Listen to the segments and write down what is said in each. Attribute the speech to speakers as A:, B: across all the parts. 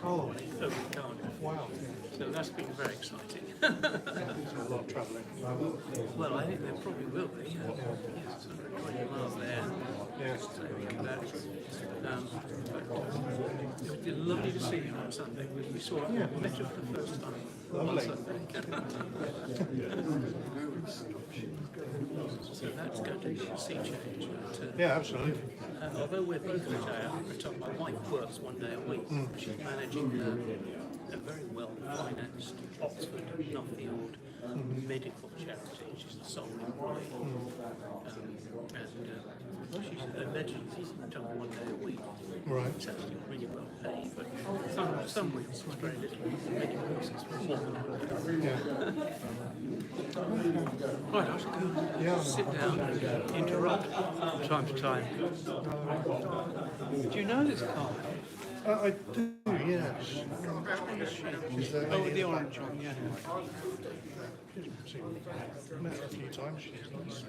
A: over Cardiff.
B: Wow.
A: So that's been very exciting.
B: There's a lot of travelling.
A: Well, I think there probably will be. Yes, 120 miles there.
B: Yes.
A: So we come back. It was lovely to see him on Sunday. We saw him, met him for the first time on
B: Lovely.
A: Sunday. So that's going to be a sea change. But,
B: Yeah, absolutely.
A: although we're both retired, my wife works one day a week. She's managing a very well-financed Oxford, Nuffield medical charity. She's the sole employee. She's allegedly done one day a week.
B: Right.
A: It's actually really well paid, but some weeks it's very little. Many weeks it's more than
B: Yeah.
A: Right, I should go sit down and interrupt from time to time. Do you know this car?
B: I do, yes. Is there
A: Oh,
B: any
A: the
B: in
A: orange
B: back?
A: one, yeah.
B: Met her a few times. She's nice.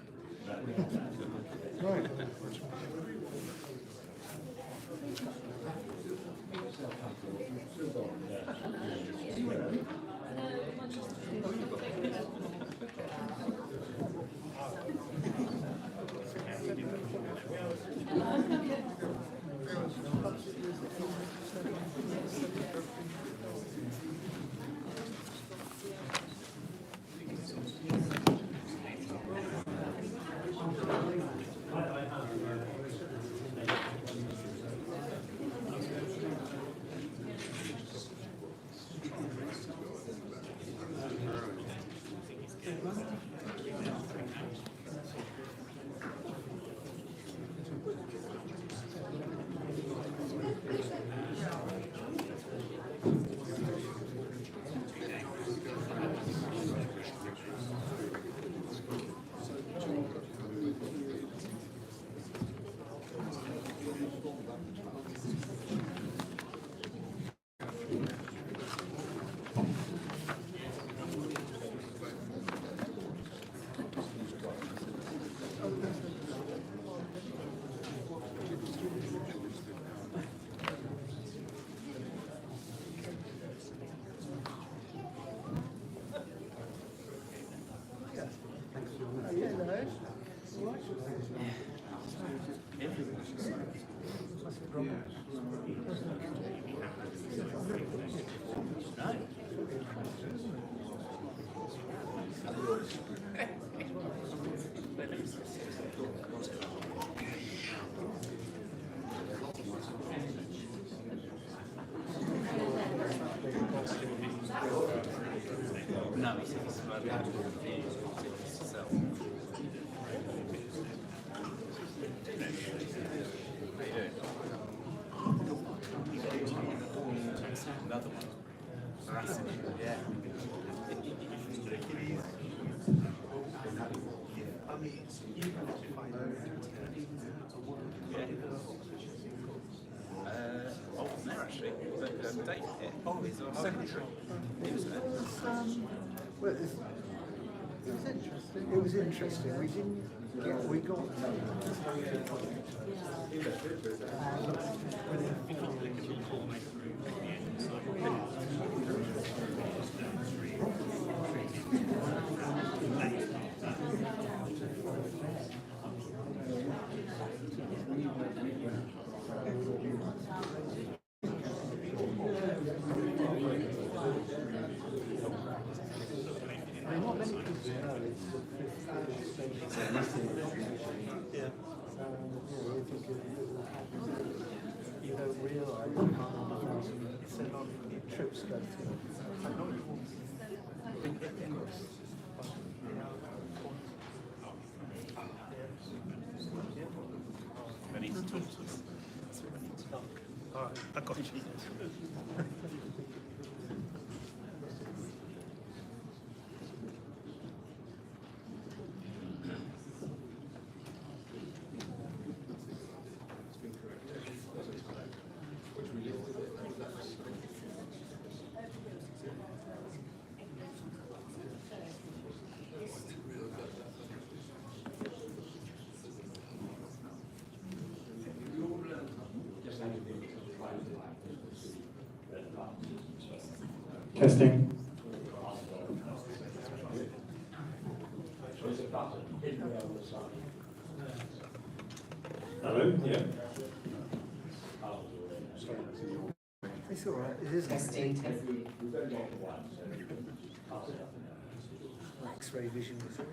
B: Right.
A: No. Another one. Yeah. I wasn't there actually, but David here. Oh, he's our secretary. He was there.
C: Well, it was interesting. It was interesting. We got not many people know it's the
B: Yeah.
C: you don't realise how many it's a lot of trips go through.
A: I need to talk to him.
B: All right, I got you.
D: Testing. Hello? Yeah.
C: It's all right. It is
E: Testing.
C: X-ray vision. Is it?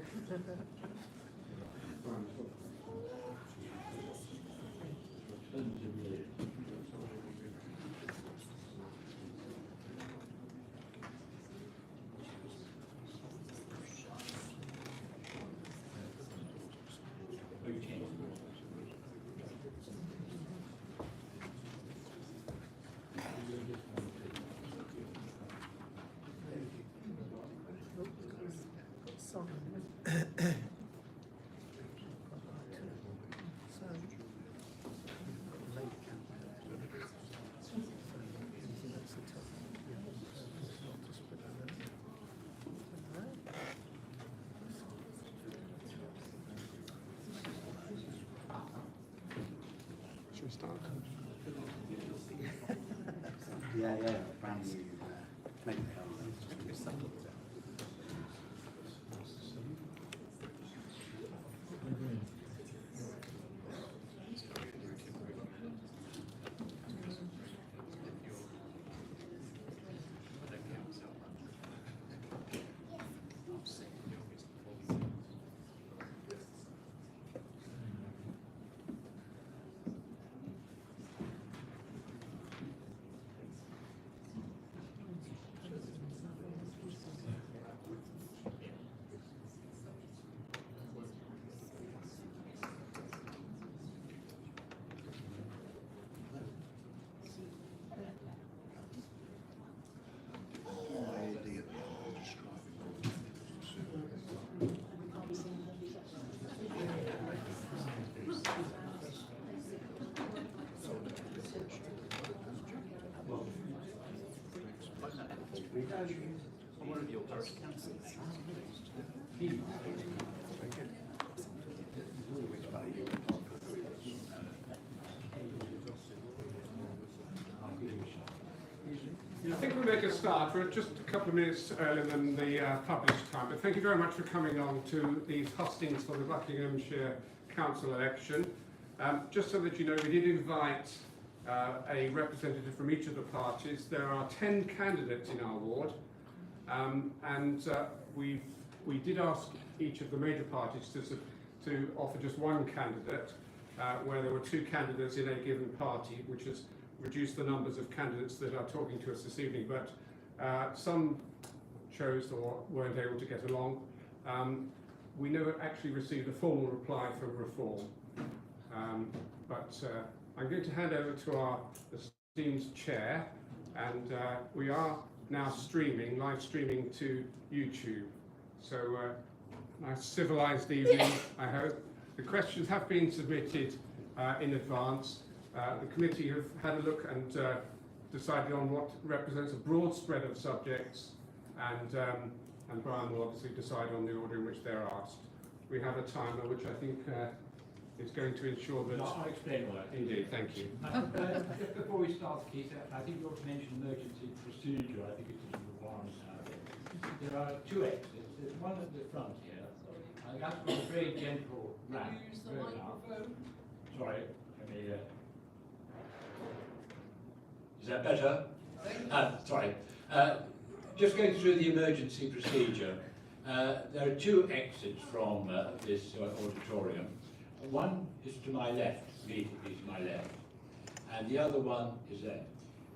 B: Should we start?
C: Yeah, brand new. Make it
A: One of your parish councils.
F: I think we'll make a start. We're just a couple of minutes earlier than the published time, but thank you very much for coming on to these hustings for the Buckinghamshire Council election. Just so that you know, we did invite a representative from each of the parties. There are 10 candidates in our ward, and we did ask each of the major parties to offer just one candidate, where there were 2 candidates in a given party, which has reduced the numbers of candidates that are talking to us this evening, but some chose or weren't able to get along. We never actually received a formal reply from Reform, but I'm going to hand over to our esteemed chair, and we are now live streaming to YouTube. So nice civilised evening, I hope. The questions have been submitted in advance. The committee have had a look and decided on what represents a broad spread of subjects, and Brian will obviously decide on the order in which they're asked. We have a timer which I think is going to ensure that...
G: I'll explain why.
F: Indeed, thank you.
G: Just before we start, Keith, I think you ought to mention emergency procedure. I think it is required now. There are 2 exits. There's one at the front here, and that's got a very gentle ramp.
E: Use the microphone.
G: Sorry, let me... Is that better? Sorry. Just going through the emergency procedure. There are 2 exits from this auditorium. One is to my left, immediately to my left, and the other one is there.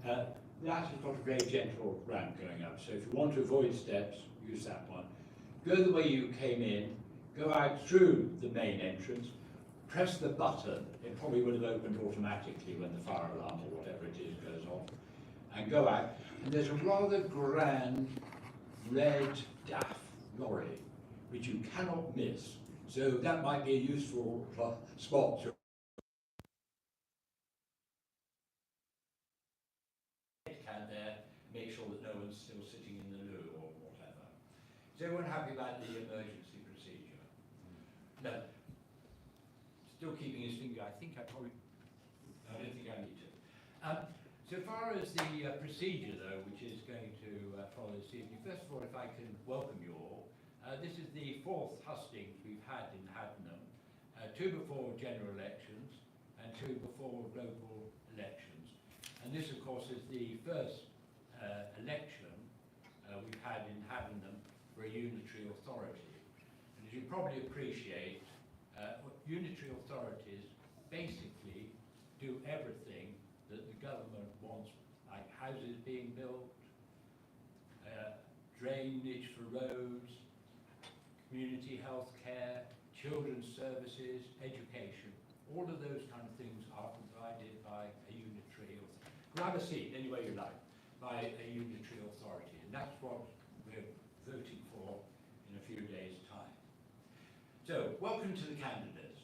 G: That has got a very gentle ramp going up, so if you want to avoid steps, use that one. Go the way you came in, go out through the main entrance, press the button, it probably would have opened automatically when the fire alarm or whatever it is goes off, and go out, and there's a rather grand red DAF lorry, which you cannot miss. So that might be a useful spot to there, make sure that no one's still sitting in the loo or whatever. Is everyone happy about the emergency procedure? No. Still keeping his finger. I don't think I need to. So far as the procedure, though, which is going to follow this evening, first of all, if I can welcome you all. This is the 4th hustings we've had in Haddenham, 2 before general elections and 2 before local elections. And this, of course, is the first election we've had in Haddenham for a unitary authority. And as you probably appreciate, unitary authorities basically do everything that the government wants, like houses being built, drainage for roads, community health care, children's services, education. All of those kind of things are provided by a unitary authority. Grab a seat anywhere you like, by a unitary authority. And that's what we're voting for in a few days' time. So, welcome to the candidates.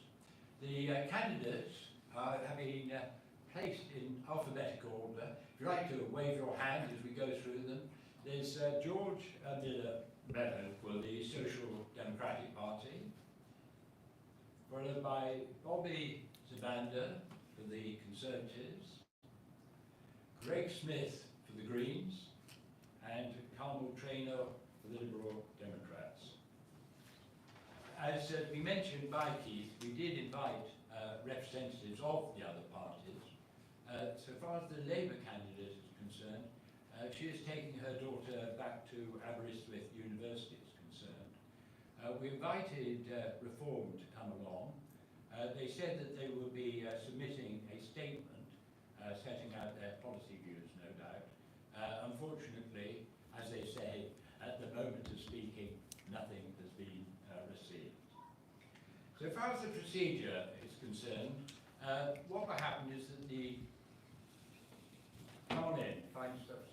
G: The candidates have been placed in alphabetical order. If you'd like to wave your hand as we go through them, there's George Mello for the Social Democratic Party, followed by Bobby Zabander for the Conservatives, Greg Smith for the Greens, and Carmel Traynor for the Liberal Democrats. As we mentioned by Keith, we did invite representatives of the other parties. So far as the Labour candidate is concerned, she is taking her daughter back to Aberystwyth University is concerned. We invited Reform to come along. They said that they will be submitting a statement setting out their policy views, no doubt. Unfortunately, as they say, at the moment of speaking, nothing has been received. So far as the procedure is concerned, what will happen is that the... Come on in, find stuff.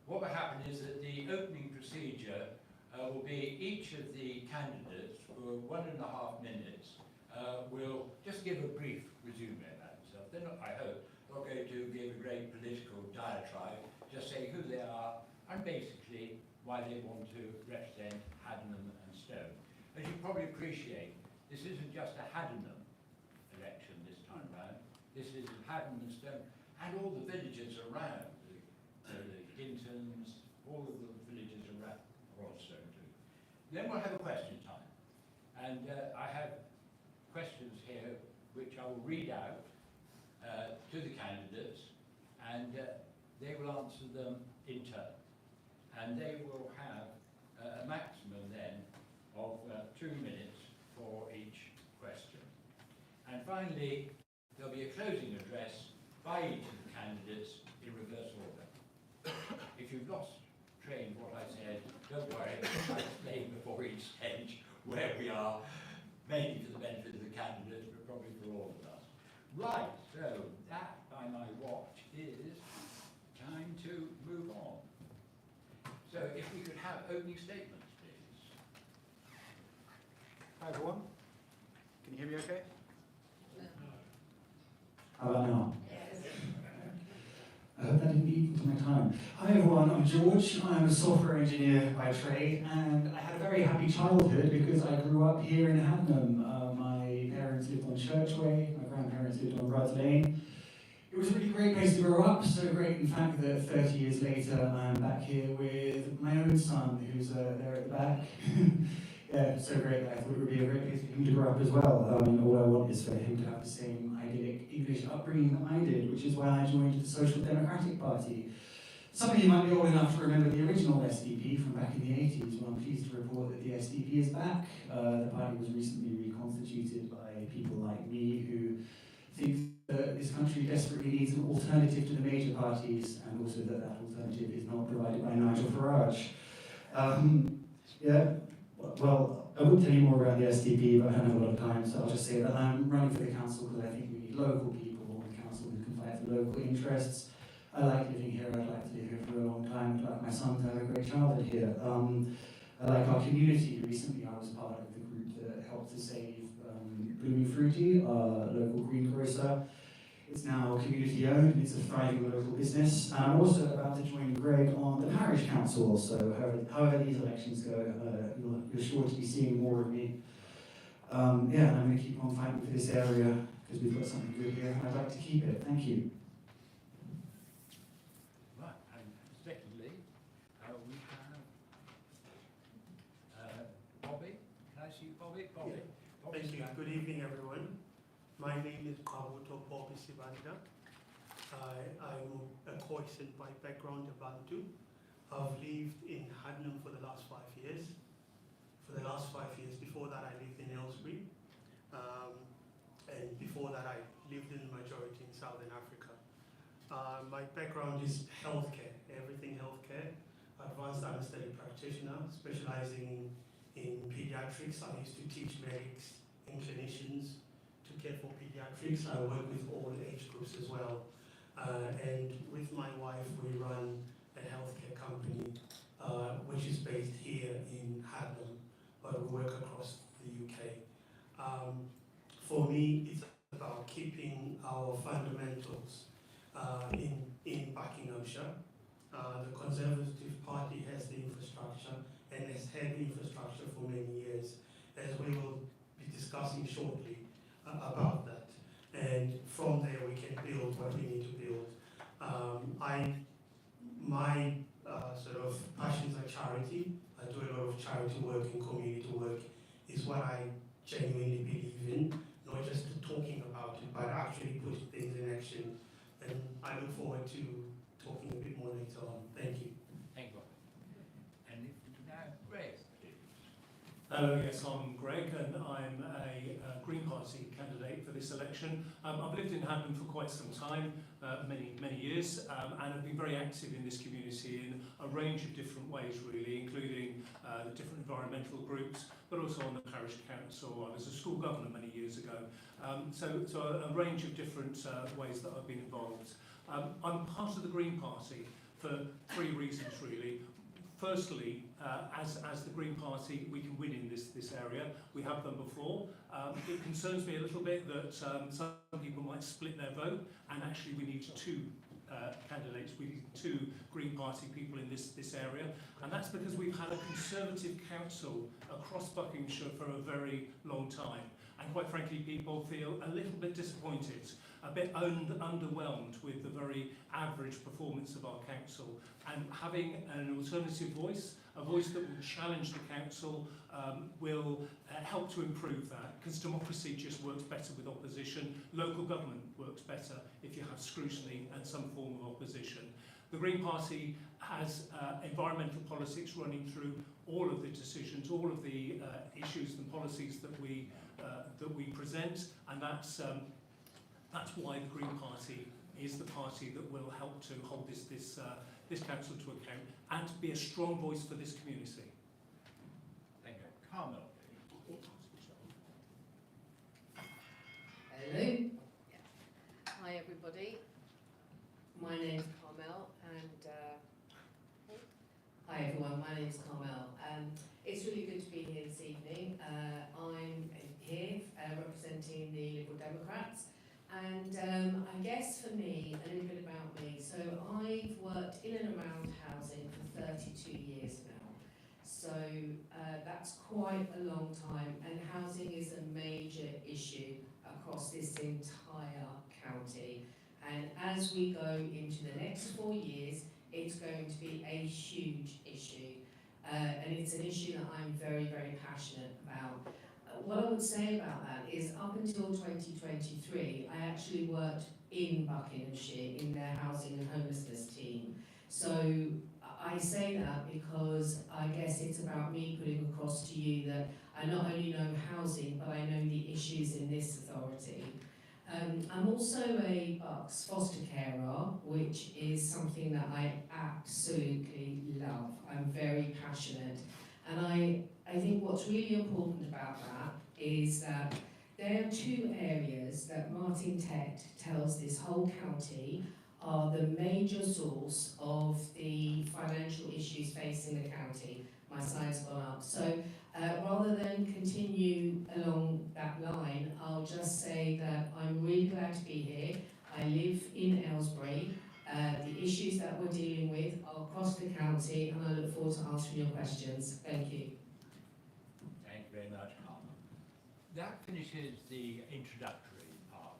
G: What will happen is that the opening procedure will be each of the candidates for 1.5 minutes will just give a brief resume about themselves. They're not, I hope, not going to give a great political diatribe, just say who they are and basically why they want to represent Haddenham and Stone. As you probably appreciate, this isn't just a Haddenham election this time round. This is Haddenham and Stone and all the villages around, the Hintons, all of the villages around are on Stone too. Then we'll have a question time. And I have questions here which I will read out to the candidates, and they will answer them in turn. And they will have a maximum then of 2 minutes for each question. And finally, there'll be a closing address by each of the candidates in reverse order. If you've lost train of what I said, don't worry, I'll explain before each stage where we are, mainly for the benefit of the candidates, but probably for all of us. Right, so that, by my watch, is time to move on. So if we could have opening statements, please.
D: Hi everyone, can you hear me okay?
E: How about now? I hope that didn't equal to my time. Hi everyone, I'm George. I'm a software engineer by trade, and I had a very happy childhood because I grew up here in Haddenham. My parents lived on Churchway, my grandparents lived on Rudd Lane. It was a really great place to grow up, so great in fact that 30 years later I'm back here with my own son who's there at the back. Yeah, so great that I thought it would be a great place for him to grow up as well. All I want is for him to have the same idyllic English upbringing that I did, which is why I joined the Social Democratic Party. Some of you might be old enough to remember the original SDP from back in the 80s. Well, I'm pleased to report that the SDP is back. The party was recently reconstituted by people like me who think that this country desperately needs an alternative to the major parties, and also that that alternative is not provided by Nigel Farage. Yeah. Well, I won't tell you more about the SDP, but I don't have a lot of time, so I'll just say that I'm running for the council because I think we need local people on the council who can fight for local interests. I like living here, I'd like to live here for a long time, I'd like my son to have a great childhood here. I like our community. Recently I was part of the group that helped to save Blooming Fruity, our local greengrocer. It's now community owned and it's a thriving local business. And I'm also about to join Greg on the parish council, so however these elections go, you're sure to be seeing more of me. Yeah, and I'm going to keep on fighting for this area because we've got something good here and I'd like to keep it. Thank you.
H: Thank you. Good evening, everyone. My name is Kabuto Pobisibanda. I'm a Khoisan by background, a Bantu. I've lived in Haddenham for the last 5 years. For the last 5 years, before that I lived in Aylesbury. And before that I lived in the majority in Southern Africa. My background is healthcare, everything healthcare. Advanced anesthetic practitioner, specializing in pediatrics. I used to teach medics and clinicians to care for pediatrics. I work with all age groups as well. And with my wife, we run a healthcare company, which is based here in Haddenham, but we work across the UK. For me, it's about keeping our fundamentals in Buckinghamshire. The Conservative Party has the infrastructure and has had the infrastructure for many years, as we will be discussing shortly about that. And from there we can build what we need to build. My sort of passions are charity. I do a lot of charity work and community work is what I genuinely believe in, not just talking about it, but actually putting things in action. And I look forward to talking a bit more later on. Thank you.
G: Thank you. And now, Greg.
I: Hello, yes, I'm Greg, and I'm a Green Party candidate for this election. I've lived in Haddenham for quite some time, many years, and I've been very active in this community in a range of different ways, really, including the different environmental groups, but also on the parish council. I was a school governor many years ago, so a range of different ways that I've been involved. I'm part of the Green Party for 3 reasons, really. Firstly, as the Green Party, we can win in this area. We have done before. It concerns me a little bit that some people might split their vote, and actually we need 2 candidates. We need 2 Green Party people in this area, and that's because we've had a Conservative council across Buckinghamshire for a very long time. And quite frankly, people feel a little bit disappointed, a bit underwhelmed with the very average performance of our council. And having an alternative voice, a voice that will challenge the council, will help to improve that, because democracy just works better with opposition. Local government works better if you have scrutiny and some form of opposition. The Green Party has environmental politics running through all of the decisions, all of the issues and policies that we present, and that's why the Green Party is the party that will help to hold this council to account and to be a strong voice for this community.
G: Thank you. Carmel.
J: Hello. Hi everybody. My name's Carmel, and hi everyone. My name's Carmel. It's really good to be here this evening. I'm here representing the Liberal Democrats, and I guess for me, a little bit about me. So I've worked in and around housing for 32 years now. So that's quite a long time, and housing is a major issue across this entire county. And as we go into the next 4 years, it's going to be a huge issue. And it's an issue that I'm very, very passionate about. What I would say about that is up until 2023, I actually worked in Buckinghamshire in their housing and homelessness team. So I say that because I guess it's about me putting across to you that I not only know housing, but I know the issues in this authority. I'm also a Bucks foster carer, which is something that I absolutely love. I'm very passionate. And I think what's really important about that is that there are 2 areas that Martin Tet tells this whole county are the major source of the financial issues facing the county. My slide's gone up. So rather than continue along that line, I'll just say that I'm really glad to be here. I live in Aylesbury. The issues that we're dealing with are across the county, and I look forward to answering your questions. Thank you.
G: Thank you very much, Carmel. That finishes the introductory part.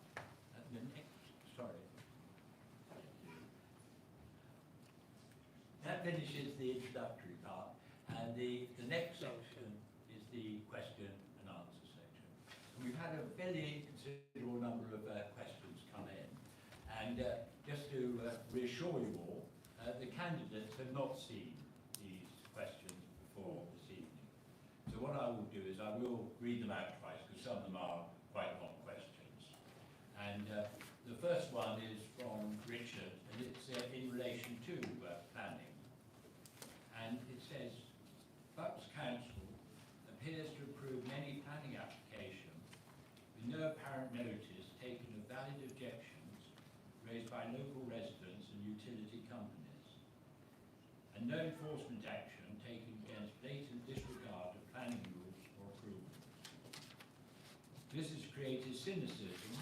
G: The next, sorry. That finishes the introductory part, and the next section is the question and answer. we've had a fairly considerable number of questions come in, and just to reassure you all, the candidates have not seen these questions before this evening. So what I will do is I will read them out twice, because some of them are quite long questions. And the first one is from Richard, and it's in relation to planning. And it says, Bucks Council appears to approve many planning applications with no apparent notice taken of valid objections raised by local residents and utility companies, and no enforcement action taken against blatant disregard of planning rules or approvals. This has created cynicism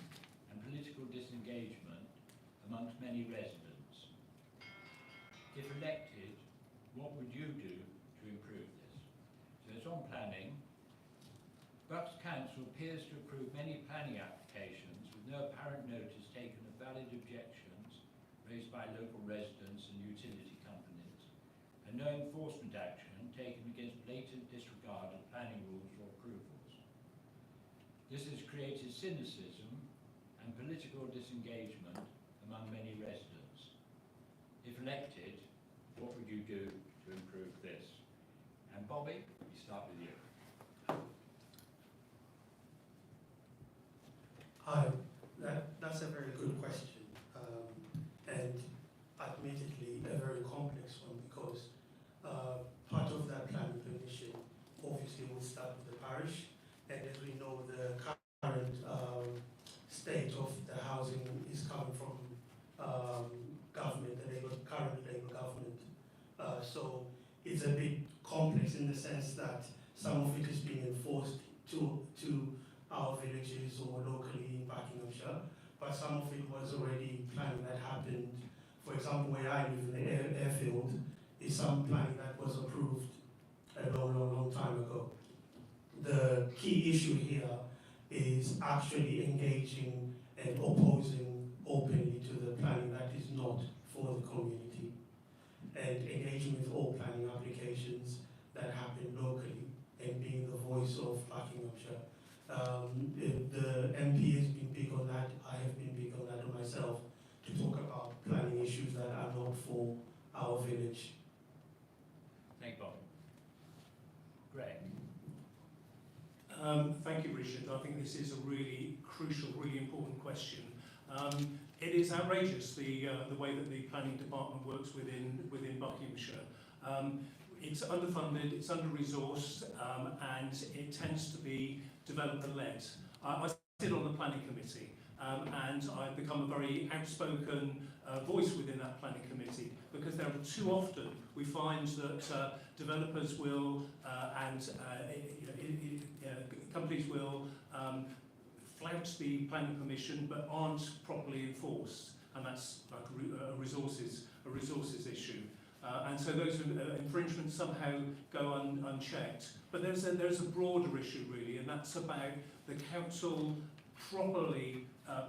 G: and political disengagement amongst many residents. If elected, what would you do to improve this? So it's on planning. Bucks Council appears to approve many planning applications with no apparent notice taken of valid objections raised by local residents and utility companies, and no enforcement action taken against blatant disregard of planning rules or approvals. This has created cynicism and political disengagement among many residents. If elected, what would you do to improve this? And Bobby, we start with you.
H: Hi, that's a very good question, and admittedly a very complex one, because part of that planning permission obviously will start with the parish, and as we know, the current state of the housing is coming from government, the current Labour government. So it's a bit complex in the sense that some of it is being enforced to our villages or locally in Buckinghamshire, but some of it was already planning that happened. For example, where I live in the airfield, is some planning that was approved a long time ago. The key issue here is actually engaging and opposing openly to the planning that is not for the community, and engaging with all planning applications that happen locally and being the voice of Buckinghamshire. The MP has been big on that. I have been big on that myself, to talk about planning issues that are not for our village.
G: Thank you, Bob. Greg.
I: Thank you, Richard. I think this is a really crucial, really important question. It is outrageous the way that the planning department works within Buckinghamshire. It's underfunded, it's under-resourced, and it tends to be developer-led. I sit on the planning committee, and I've become a very outspoken voice within that planning committee, because there are too often we find that developers will companies will flout the planning permission but aren't properly enforced, and that's like a resources issue. And so those infringements somehow go unchecked. But there's a broader issue really, and that's about the council properly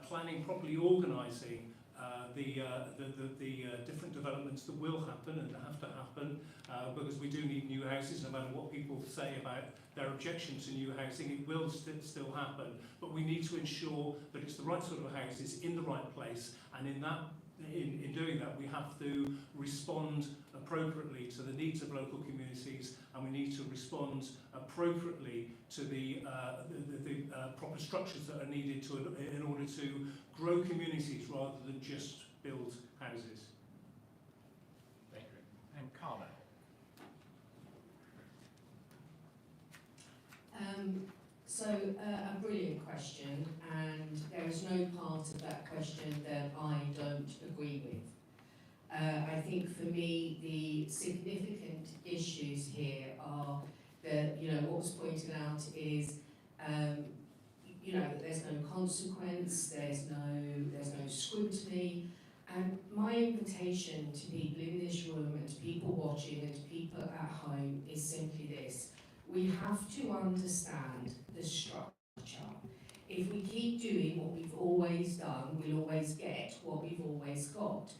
I: planning, properly organising the different developments that will happen and have to happen, because we do need new houses. No matter what people say about their objection to new housing, it will still happen. But we need to ensure that it's the right sort of houses in the right place, and in doing that, we have to respond appropriately to the needs of local communities, and we need to respond appropriately to the proper structures that are needed in order to grow communities rather than just build houses.
G: Thank you. And Carmel.
J: So a brilliant question, and there is no part of that question that I don't agree with. I think for me the significant issues here are that, what was pointed out is, that there's no consequence, there's no scrutiny, and my invitation to people in this room and to people watching and to people at home is simply this. We have to understand the structure. If we keep doing what we've always done, we'll always get what we've always got.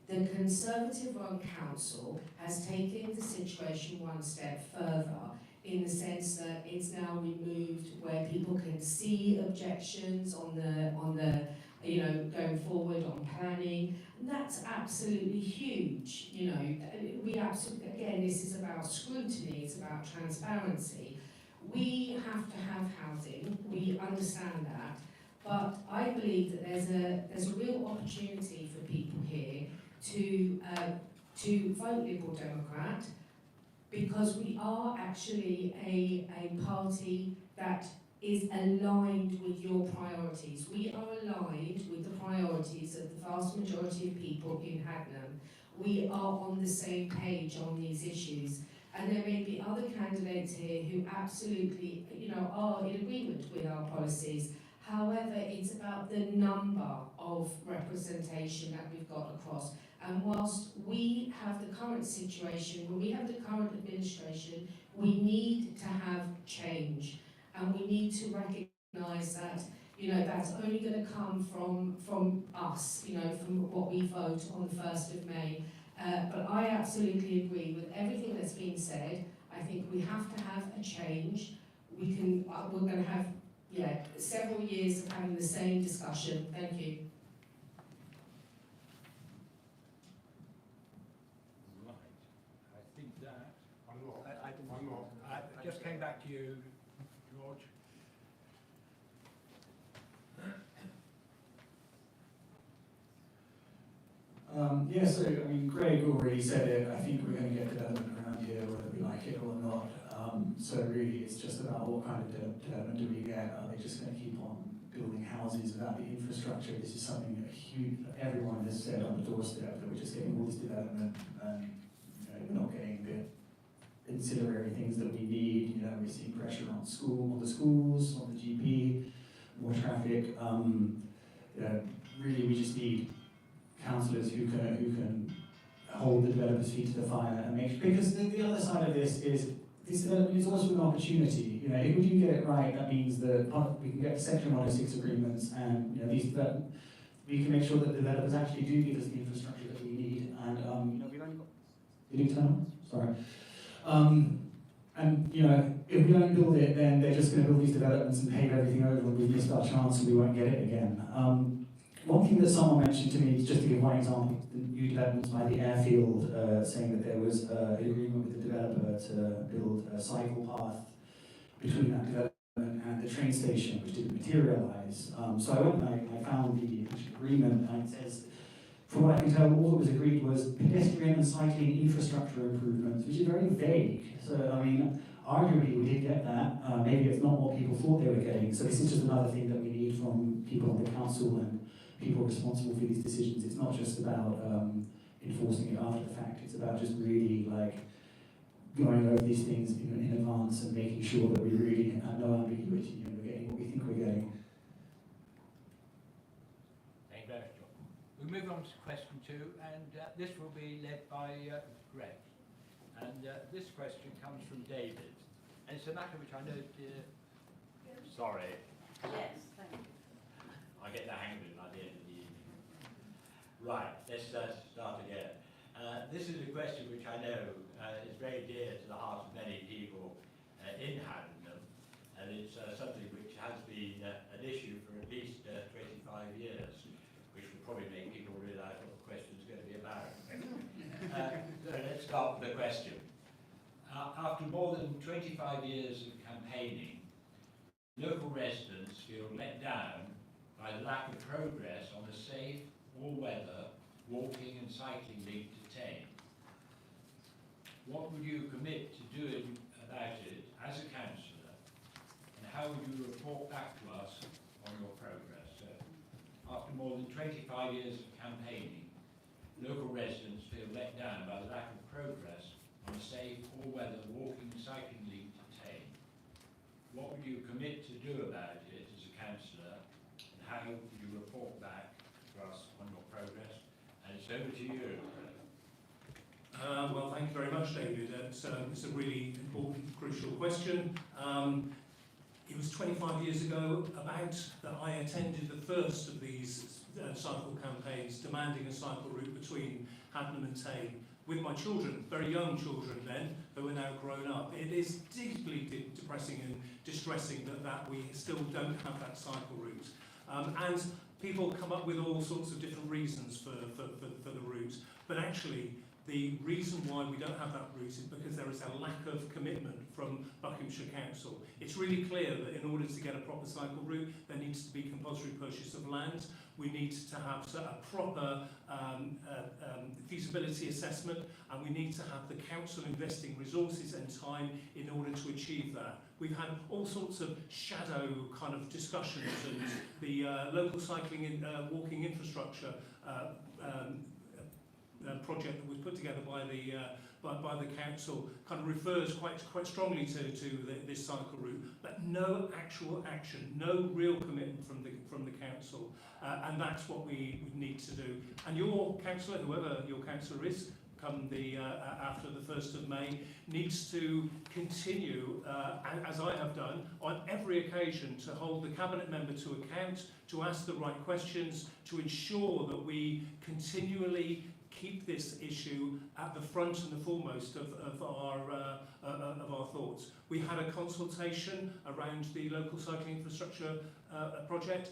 J: The Conservative-run council has taken the situation one step further in the sense that it's now removed where people can see objections on the going forward on planning, and that's absolutely huge. We absolutely, again, this is about scrutiny, it's about transparency. We have to have housing, we understand that, but I believe that there's a real opportunity for people here to vote Liberal Democrat, because we are actually a party that is aligned with your priorities. We are aligned with the priorities of the vast majority of people in Haddenham. We are on the same page on these issues. And there may be other candidates here who absolutely, are in agreement with our policies. However, it's about the number of representation that we've got across. And whilst we have the current situation, when we have the current administration, we need to have change. And we need to recognise that, that's only going to come from us, from what we vote on the 1st of May. But I absolutely agree with everything that's been said. I think we have to have a change. We're going to have, several years of having the same discussion. Thank you.
G: Right. I think that...
F: One more.
G: One more. I just came back to you, George.
E: So, Greg already said it. I think we're going to get development around here, whether we like it or not. So really, it's just about what kind of development do we get? Are they just going to keep on building houses without the infrastructure? This is something that everyone has said on the doorstep, that we're just getting all this development and we're not getting the ancillary things that we need. We're seeing pressure on the schools, on the GP, more traffic. Really, we just need councillors who can hold the developers' feet to the fire and make sure, because the other side of this is this development is also an opportunity. If we do get it right, that means that we can get Section 106 agreements, and we can make sure that developers actually do give us the infrastructure that we need. And we've only got. Did you turn on? Sorry. And if we don't build it, then they're just going to build these developments and pave everything over, and we've missed our chance, and we won't get it again. One thing that someone mentioned to me, just to give one example, the new developments by the airfield, saying that there was an agreement with the developer to build a cycle path between that development and the train station, which didn't materialise. So I went and I found the agreement, and it says, from what I can tell, all that was agreed was pedestrian and cycling infrastructure improvements, which is very vague. So, arguably we did get that. Maybe it's not what people thought they were getting. So this is just another thing that we need from people on the council and people responsible for these decisions. It's not just about enforcing it after the fact. It's about just really going over these things in advance and making sure that we really have no ambiguity and we're getting what we think we're getting.
G: Thank you very much, John. We'll move on to question 2, and this will be led by Greg. And this question comes from David. And it's a matter which I know, sorry.
K: Yes, thank you.
G: I get the hang of it by the end of the evening. Right, let's start again. This is a question which I know is very dear to the heart of many people in Haddenham, and it's something which has been an issue for at least 25 years, which will probably make people realise what the question is going to be about. So let's start with the question. After more than 25 years of campaigning, local residents feel let down by the lack of progress on a safe, all-weather walking and cycling link to Tame. What would you commit to doing about it as a councillor, and how would you report back to us on your progress? So, after more than 25 years of campaigning, local residents feel let down by the lack of progress on a safe, all-weather walking and cycling link to Tame. What would you commit to do about it as a councillor, and how would you report back to us on your progress? And it's over to you.
I: Well, thank you very much, David. It's a really important, crucial question. It was 25 years ago about that I attended the first of these cycle campaigns demanding a cycle route between Haddenham and Tame with my children, very young children then, who are now grown up. It is deeply depressing and distressing that we still don't have that cycle route. And people come up with all sorts of different reasons for the route, but actually the reason why we don't have that route is because there is a lack of commitment from Buckinghamshire Council. It's really clear that in order to get a proper cycle route, there needs to be compulsory purchase of land. We need to have a proper feasibility assessment, and we need to have the council investing resources and time in order to achieve that. We've had all sorts of shadow kind of discussions, and the local cycling and walking infrastructure project that was put together by the council kind of refers quite strongly to this cycle route, but no actual action, no real commitment from the council, and that's what we need to do. And your councillor, whoever your councillor is, come after the 1st of May, needs to continue, as I have done, on every occasion to hold the cabinet member to account, to ask the right questions, to ensure that we continually keep this issue at the front and the foremost of our thoughts. We had a consultation around the local cycling infrastructure project.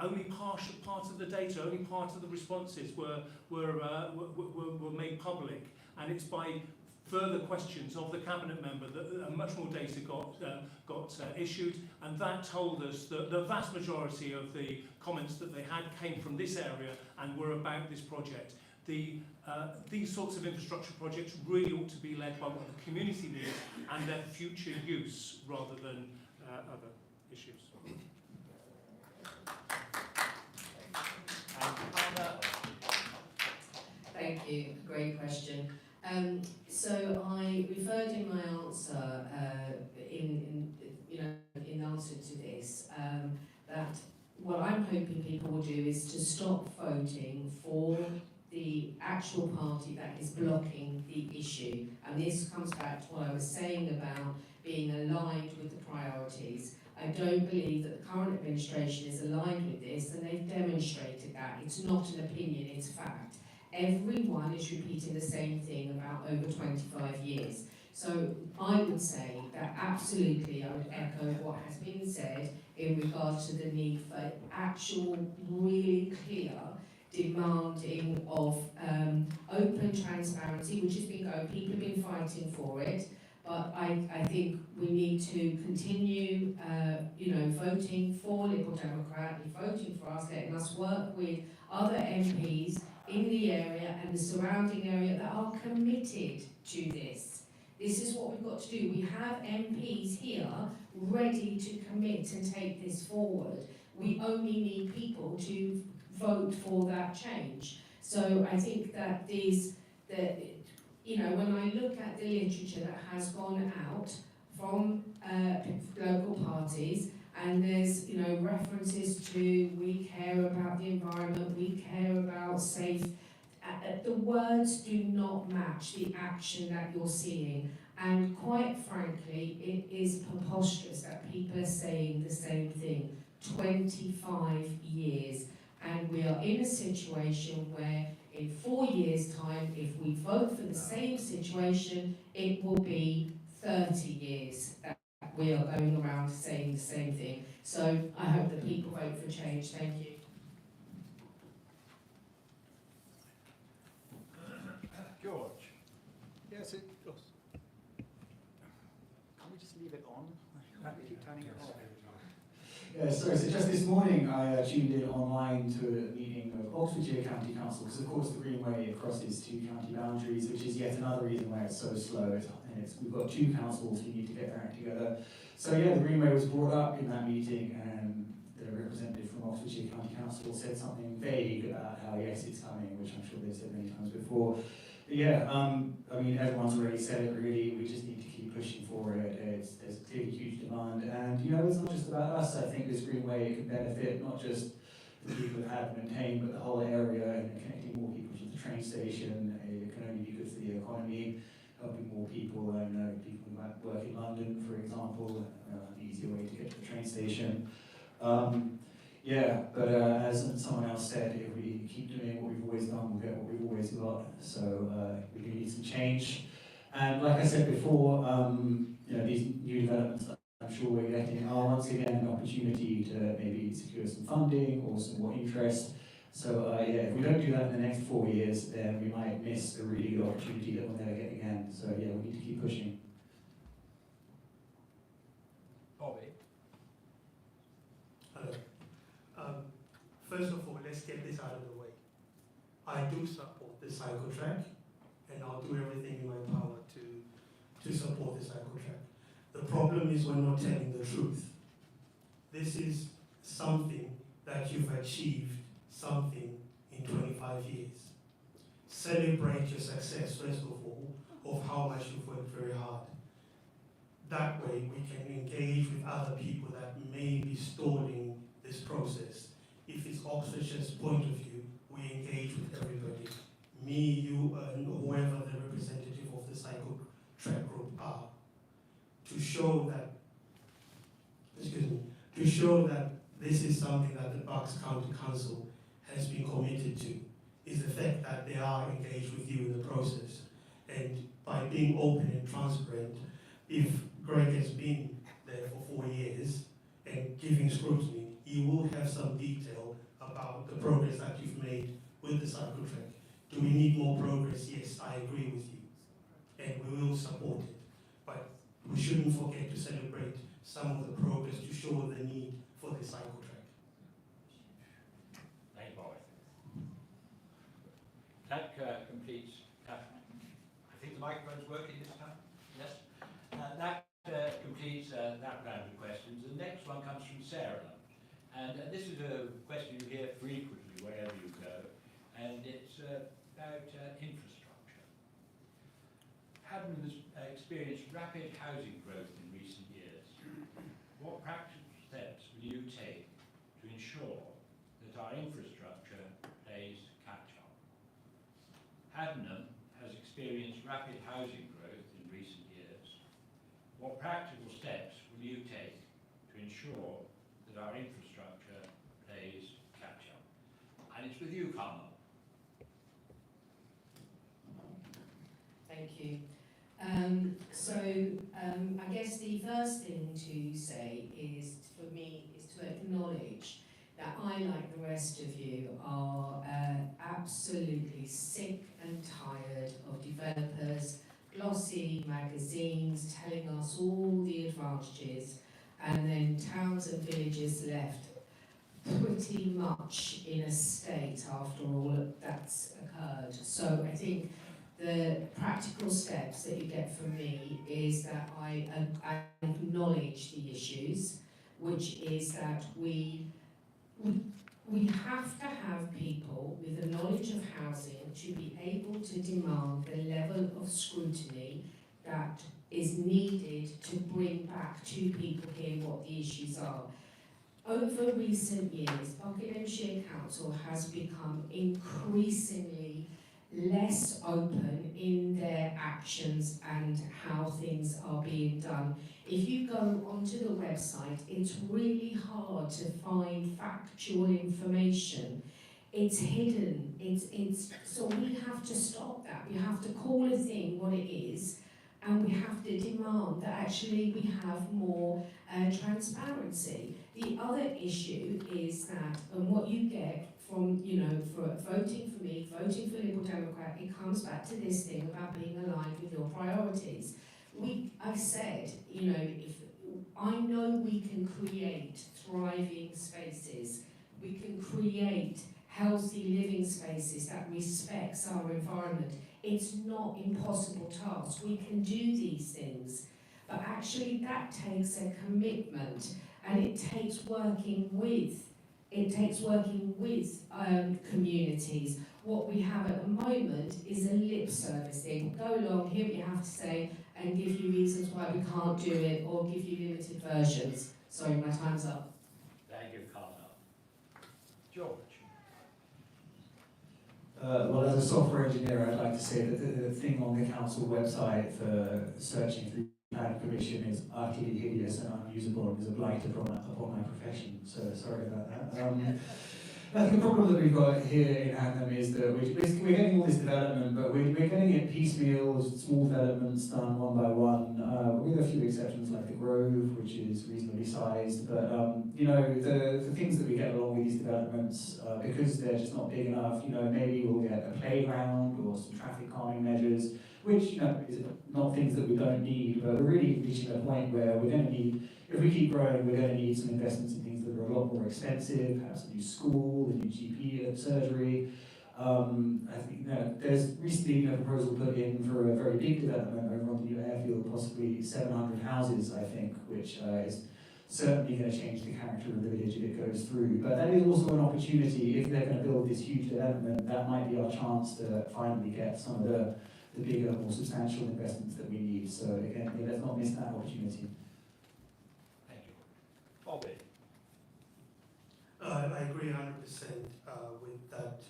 I: Only part of the data, only part of the responses were made public, and it's by further questions of the cabinet member that much more data got issued, and that told us that the vast majority of the comments that they had came from this area and were about this project. These sorts of infrastructure projects really ought to be led by what the community needs and their future use rather than other issues.
J: Thank you. Great question. So I referred in my answer, in answer to this, that what I'm hoping people will do is to stop voting for the actual party that is blocking the issue. And this comes back to what I was saying about being aligned with the priorities. I don't believe that the current administration is aligned with this, and they've demonstrated that. It's not an opinion, it's fact. Everyone is repeating the same thing about over 25 years. So I would say that absolutely I would echo what has been said in regard to the need for actual, really clear demanding of open transparency, which has been going. People have been fighting for it, but I think we need to continue, voting for Liberal Democrat, and voting for us, letting us work with other MPs in the area and the surrounding area that are committed to this. This is what we've got to do. We have MPs here ready to commit and take this forward. We only need people to vote for that change. So I think that when I look at the literature that has gone out from local parties, and there's references to we care about the environment, we care about safe. The words do not match the action that you're seeing, and quite frankly, it is preposterous that people are saying the same thing. 25 years, and we are in a situation where in 4 years' time, if we vote for the same situation, it will be 30 years that we are going around saying the same thing. So I hope that people vote for change. Thank you.
D: George. Yes, can we just leave it on? We keep turning it off.
E: Yeah, sorry, so just this morning I tuned in online to a meeting of Oxfordshire County Council, because of course the Greenway crosses 2 county boundaries, which is yet another reason why it's so slow. We've got 2 councils who need to get their act together. So yeah, the Greenway was brought up in that meeting, and the representative from Oxfordshire County Council said something vague about how yes, it's coming, which I'm sure they've said many times before. But yeah, I mean, everyone's already said it really, we just need to keep pushing for it. There's clearly huge demand, and it's not just about us. I think this Greenway can benefit not just the people that have maintained, but the whole area, and connecting more people to the train station. It can only be good for the economy, helping more people, people who might work in London, for example, an easier way to get to the train station. Yeah, but as someone else said, if we keep doing what we've always done, we'll get what we've always got. So we do need some change. And like I said before, these new developments that I'm sure we're getting are once again an opportunity to maybe secure some funding or some more interest. So if we don't do that in the next 4 years, then we might miss a really good opportunity that we'll never get again. So yeah, we need to keep pushing.
G: Bobby?
H: Hello. First of all, let's get this out of the way. I do support the cycle track, and I'll do everything in my power to support the cycle track. The problem is we're not telling the truth. This is something that you've achieved something in 25 years. Celebrate your success, first of all, of how much you've worked very hard. That way we can engage with other people that may be stalling this process. If it's Oxfordshire's point of view, we engage with everybody. Me, you, and whoever the representative of the cycle track group are, to show that, this is something that the Bucks County Council has been committed to, is the fact that they are engaged with you in the process. And by being open and transparent, if Greg has been there for 4 years and giving scrutiny, you will have some detail about the progress that you've made with the cycle track. Do we need more progress? Yes, I agree with you. And we will support it. But we shouldn't forget to celebrate some of the progress to show the need for the cycle track.
G: Thank you, Bobby. That completes, I think the microphone's working this time? Yes? That completes that round of questions. The next one comes from Sarah. And this is a question you hear frequently wherever you go, and it's about infrastructure. Haddenham has experienced rapid housing growth in recent years. What practical steps will you take to ensure that our infrastructure plays catch-up? Haddenham has experienced rapid housing growth in recent years. What practical steps will you take to ensure that our infrastructure plays catch-up? And it's with you, Carmel.
J: Thank you. I guess the first thing to say is, for me, is to acknowledge that I, like the rest of you, are absolutely sick and tired of developers, glossy magazines telling us all the advantages, and then towns and villages left pretty much in a state after all that's occurred. So I think the practical steps that you get from me is that I acknowledge the issues, which is that we have to have people with the knowledge of housing to be able to demand the level of scrutiny that is needed to bring back to people here what the issues are. Over recent years, Buckinghamshire Council has become increasingly less open in their actions and how things are being done. If you go onto the website, it's really hard to find factual information. It's hidden. So we have to stop that. We have to call a thing what it is, and we have to demand that actually we have more transparency. The other issue is that, and what you get from, for voting for me, voting for Liberal Democrat, it comes back to this thing about being aligned with your priorities. I've said, if I know we can create thriving spaces, we can create healthy living spaces that respects our environment. It's not impossible task. We can do these things, but actually that takes a commitment, and it takes working with communities. What we have at the moment is a lip service thing. Go along, hear what you have to say, and give you reasons why we can't do it, or give you limited versions. Sorry, my time's up.
G: Thank you, Carmel. George.
E: Well, as a software engineer, I'd like to say that the thing on the council website for searching through planning permission is utterly hideous and unusable and is a blight upon my profession. So sorry about that. I think the problem that we've got here in Haddenham is that we're getting all this development, but we're getting it piecemeal, small developments done one by one, with a few exceptions like the Grove, which is reasonably sized. But you know, the things that we get along with these developments, because they're just not big enough, you know, maybe we'll get a playground or some traffic calming measures, which, you know, is not things that we don't need, but we're really reaching a point where we're going to need, if we keep growing, we're going to need some investments in things that are a lot more expensive, perhaps a new school, a new GP surgery. I think, you know, there's recently a proposal put in for a very big development over on the new airfield, possibly 700 houses, I think, which is certainly going to change the character of the village if it goes through. But that is also an opportunity, if they're going to build this huge development, that might be our chance to finally get some of the bigger, more substantial investments that we need. So again, yeah, let's not miss that opportunity.
G: Thank you. Bobby?
H: I agree 100% with that.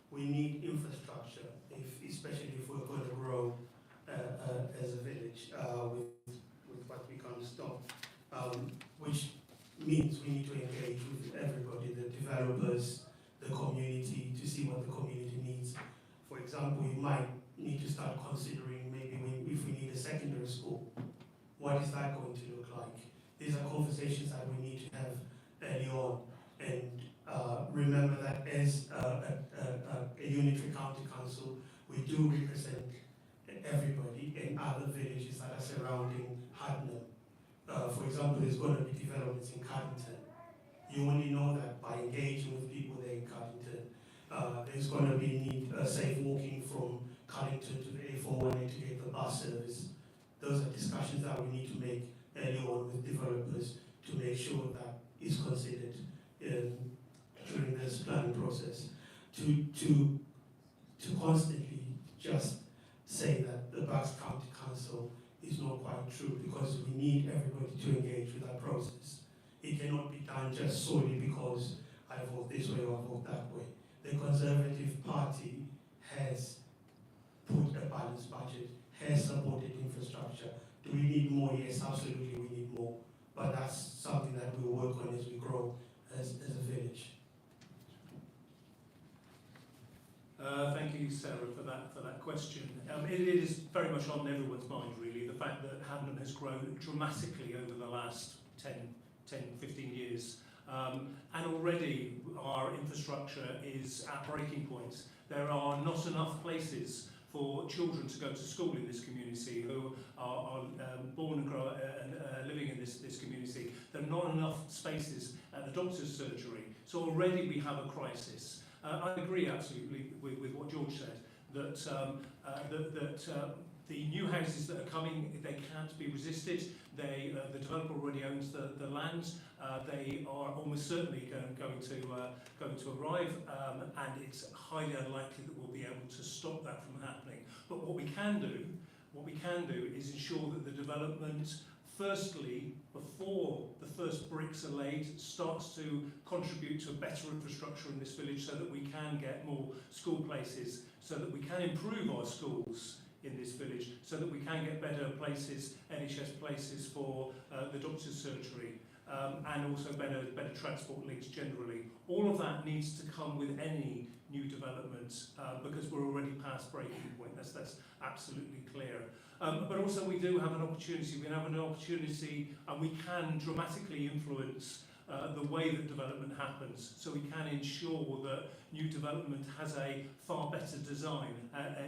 H: We need infrastructure, especially if we're going to grow as a village with what we can't stop, which means we need to engage with everybody, the developers, the community, to see what the community needs. For example, we might need to start considering maybe if we need a secondary school, what is that going to look like? These are conversations that we need to have early on, and remember that as a unitary county council, we do represent everybody in other villages that are surrounding Haddenham. For example, there's going to be developments in Caddington. You only know that by engaging with people there in Caddington. There's going to be need safe walking from Caddington to the A418 to get the bus service. Those are discussions that we need to make early on with developers to make sure that is considered during this planning process. To constantly just say that the Bucks County Council is not quite true, because we need everybody to engage with that process. It cannot be done just solely because I vote this way or I vote that way. The Conservative Party has put a balanced budget, has supported infrastructure. Do we need more? Yes, absolutely we need more. But that's something that we'll work on as we grow as a village.
I: Thank you, Sarah, for that question. It is very much on everyone's mind, really, the fact that Haddenham has grown dramatically over the last 10, 15 years. And already our infrastructure is at breaking points. There are not enough places for children to go to school in this community who are born and grow and living in this community. There are not enough spaces at the doctor's surgery. So already we have a crisis. I agree absolutely with what George said, that the new houses that are coming, they can't be resisted. The developer already owns the land. They are almost certainly going to arrive, and it's highly unlikely that we'll be able to stop that from happening. But what we can do is ensure that the development, firstly, before the first bricks are laid, starts to contribute to a better infrastructure in this village, so that we can get more school places, so that we can improve our schools in this village, so that we can get better places, NHS places for the doctor's surgery, and also better transport links generally. All of that needs to come with any new development, because we're already past breaking point. That's absolutely clear. But also we do have an opportunity. We have an opportunity, and we can dramatically influence the way that development happens. So we can ensure that new development has a far better design,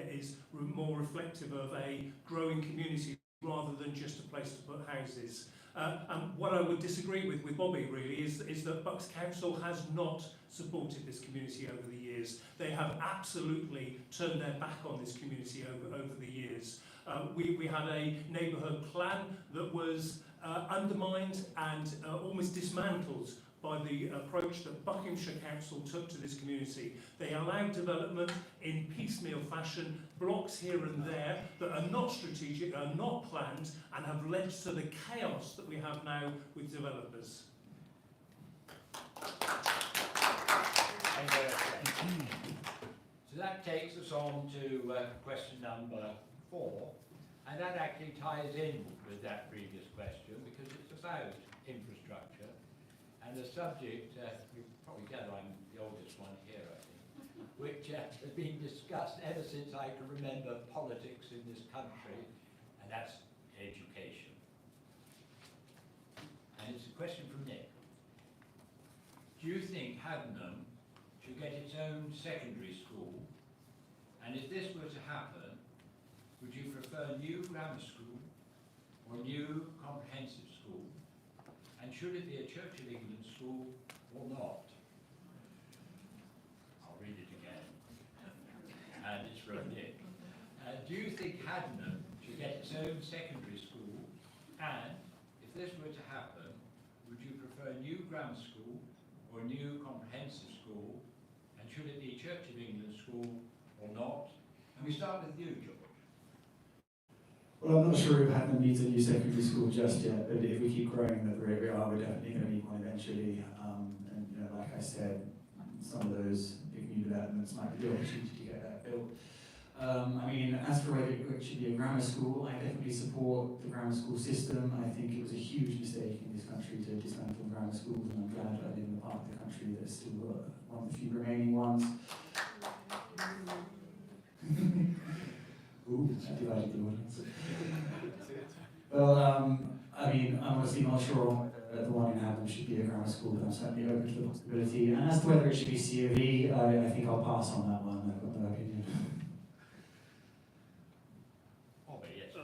I: is more reflective of a growing community rather than just a place to put houses. And what I would disagree with Bobby really is that Bucks Council has not supported this community over the years. They have absolutely turned their back on this community over the years. We had a neighbourhood plan that was undermined and almost dismantled by the approach that Buckinghamshire Council took to this community. They allowed development in piecemeal fashion, blocks here and there that are not strategic, are not planned, and have led to the chaos that we have now with developers.
G: So that takes us on to question number 4, and that actually ties in with that previous question because it's about infrastructure, and the subject, you probably gather I'm the oldest one here, I think, which has been discussed ever since I can remember politics in this country, and that's education. And it's a question from Nick. Do you think Haddenham should get its own secondary school? And if this were to happen, would you prefer new grammar school or new comprehensive school? And should it be a Church of England school or not? I'll read it again. And it's from Nick. Do you think Haddenham should get its own secondary school? And if this were to happen, would you prefer new grammar school or new comprehensive school? And should it be Church of England school or not? And we start with you, George.
E: Well, I'm not sure if Haddenham needs a new secondary school just yet, but if we keep growing at the rate we are, we're definitely going to need one eventually. And you know, like I said, some of those big new developments might be the opportunity to get that built. I mean, as for whether it should be a grammar school, I definitely support the grammar school system. I think it was a huge mistake in this country to dismantle grammar schools, and I'm glad I live in the part of the country that's still one of the few remaining ones. Ooh, I divided the audience. Well, I mean, I'm honestly not sure whether the one in Haddenham should be a grammar school, but I'm certainly open to the possibility. And as to whether it should be C of E, I think I'll pass on that one. I've got no opinion.
G: Oh, yes.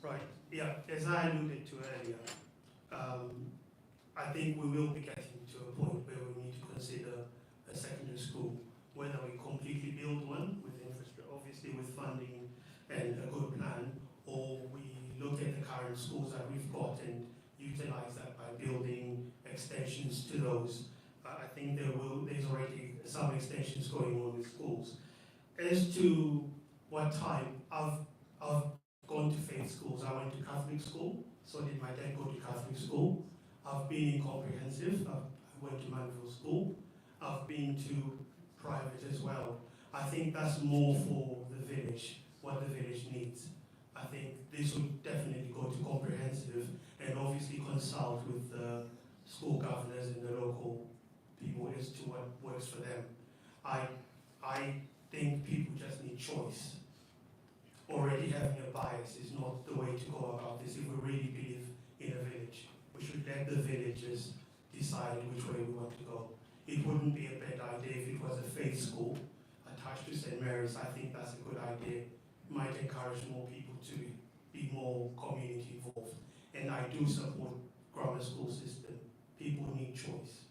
H: Right, yeah, as I alluded to earlier, I think we will be getting to a point where we need to consider a secondary school, whether we completely build one with infrastructure, obviously with funding and a good plan, or we look at the current schools that we've got and utilize that by building extensions to those. I think there's already some extensions going on with schools. As to what time, I've gone to faith schools. I went to Catholic school, so did my dad go to Catholic school. I've been in comprehensive, I went to Manville School. I've been to private as well. I think that's more for the village, what the village needs. I think this would definitely go to comprehensive and obviously consult with the school governors and the local people as to what works for them. I think people just need choice. Already having a bias is not the way to go about this if we really believe in a village. We should let the villagers decide which way we want to go. It wouldn't be a bad idea if it was a faith school attached to St. Mary's. I think that's a good idea. It might encourage more people to be more community involved. And I do support grammar school system. People need choice.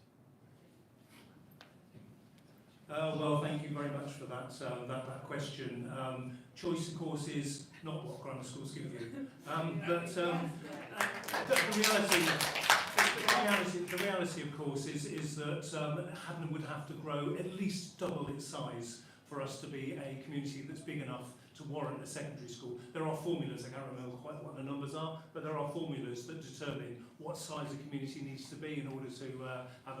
I: Well, thank you very much for that question. Choice, of course, is not what grammar schools give you. But the reality, of course, is that Haddenham would have to grow at least double its size for us to be a community that's big enough to warrant a secondary school. There are formulas, I can't remember quite what the numbers are, but there are formulas that determine what size a community needs to be in order to have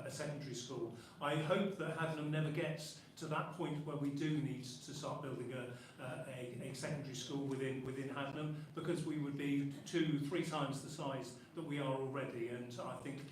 I: a secondary school. I hope that Haddenham never gets to that point where we do need to start building a secondary school within Haddenham, because we would be 2-3 times the size that we are already, and I think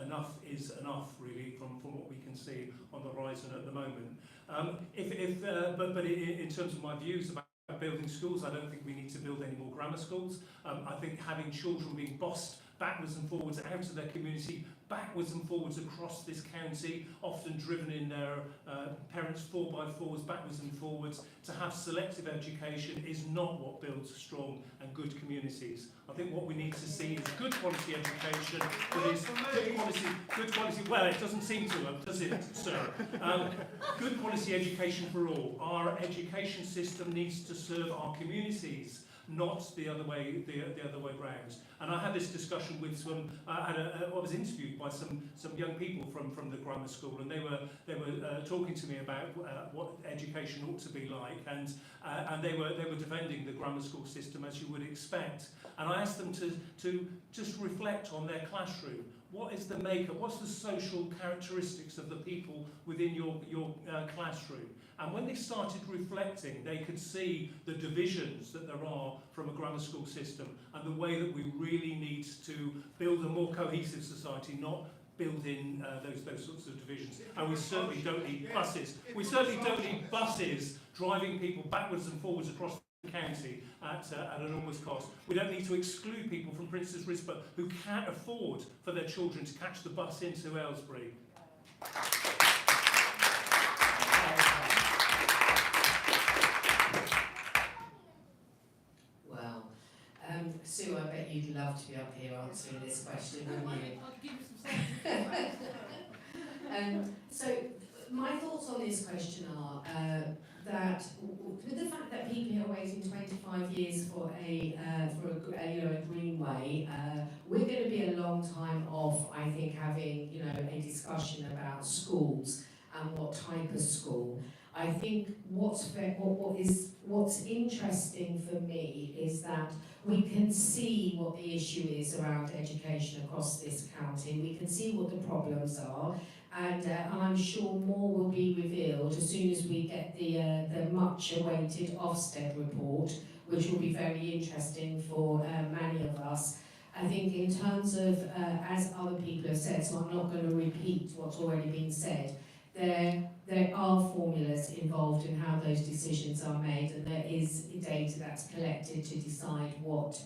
I: enough is enough, really, from what we can see on the horizon at the moment. But in terms of my views about building schools, I don't think we need to build any more grammar schools. I think having children being bossed backwards and forwards out of their community, backwards and forwards across this county, often driven in their parents' 4x4s backwards and forwards, to have selective education is not what builds strong and good communities. I think what we need to see is good quality education that is good quality, well, it doesn't seem to have, does it, sir? Good quality education for all. Our education system needs to serve our communities, not the other way round. And I had this discussion with some. I was interviewed by some young people from the grammar school, and they were talking to me about what education ought to be like, and they were defending the grammar school system, as you would expect. And I asked them to just reflect on their classroom. what is the makeup, what's the social characteristics of the people within your classroom? And when they started reflecting, they could see the divisions that there are from a grammar school system and the way that we really need to build a more cohesive society, not build in those sorts of divisions. And we certainly don't need buses. We certainly don't need buses driving people backwards and forwards across the county at an enormous cost. We don't need to exclude people from Princess Risborough who can't afford for their children to catch the bus into Aylesbury.
J: Well, Sue, I bet you'd love to be up here answering this question, wouldn't you?
K: I could give you some
J: So, my thoughts on this question are that with the fact that people are waiting 25 years for a greenway, we're going to be a long time off, I think, having a discussion about schools and what type of school. I think what's interesting for me is that we can see what the issue is around education across this county. We can see what the problems are, and I'm sure more will be revealed as soon as we get the much-awaited Ofsted report, which will be very interesting for many of us. I think in terms of, as other people have said, so I'm not going to repeat what's already been said, there are formulas involved in how those decisions are made, and there is data that's collected to decide what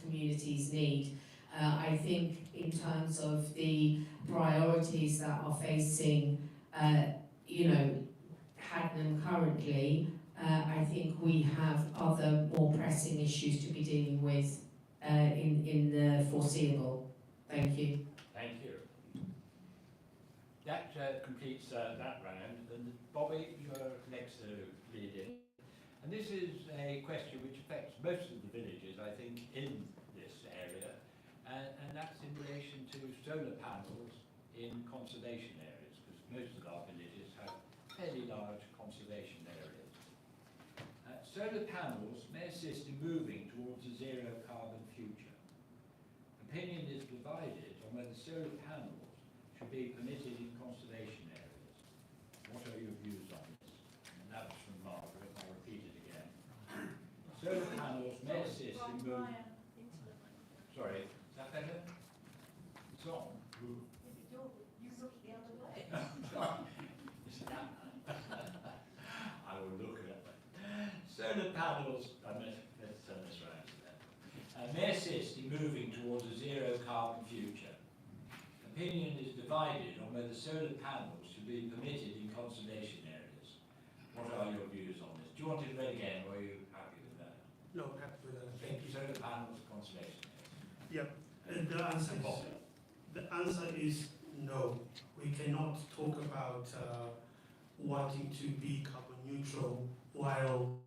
J: communities need. I think in terms of the priorities that are facing, Haddenham currently, I think we have other more pressing issues to be dealing with in the foreseeable. Thank you.
G: Thank you. That completes that round. And Bobby, you're next to lead in. And this is a question which affects most of the villages, I think, in this area. And that's in relation to solar panels in conservation areas, because most of our villages have fairly large conservation areas. Solar panels may assist in moving towards a zero carbon future. Opinion is divided on whether solar panels should be permitted in conservation areas. What are your views on this? And that was from Margaret, I'll repeat it again. Solar panels may assist in moving... Sorry, is that better? It's on.
K: You look the other way.
G: I will look at it. Solar panels, let's turn this around then. May assist in moving towards a zero carbon future. Opinion is divided on whether solar panels should be permitted in conservation areas. What are your views on this? Do you want it read again, or are you happy with that?
H: No, I'm happy with that.
G: Thank you. Solar panels, conservation areas.
H: Yeah, and the answer is no. We cannot talk about wanting to be carbon neutral while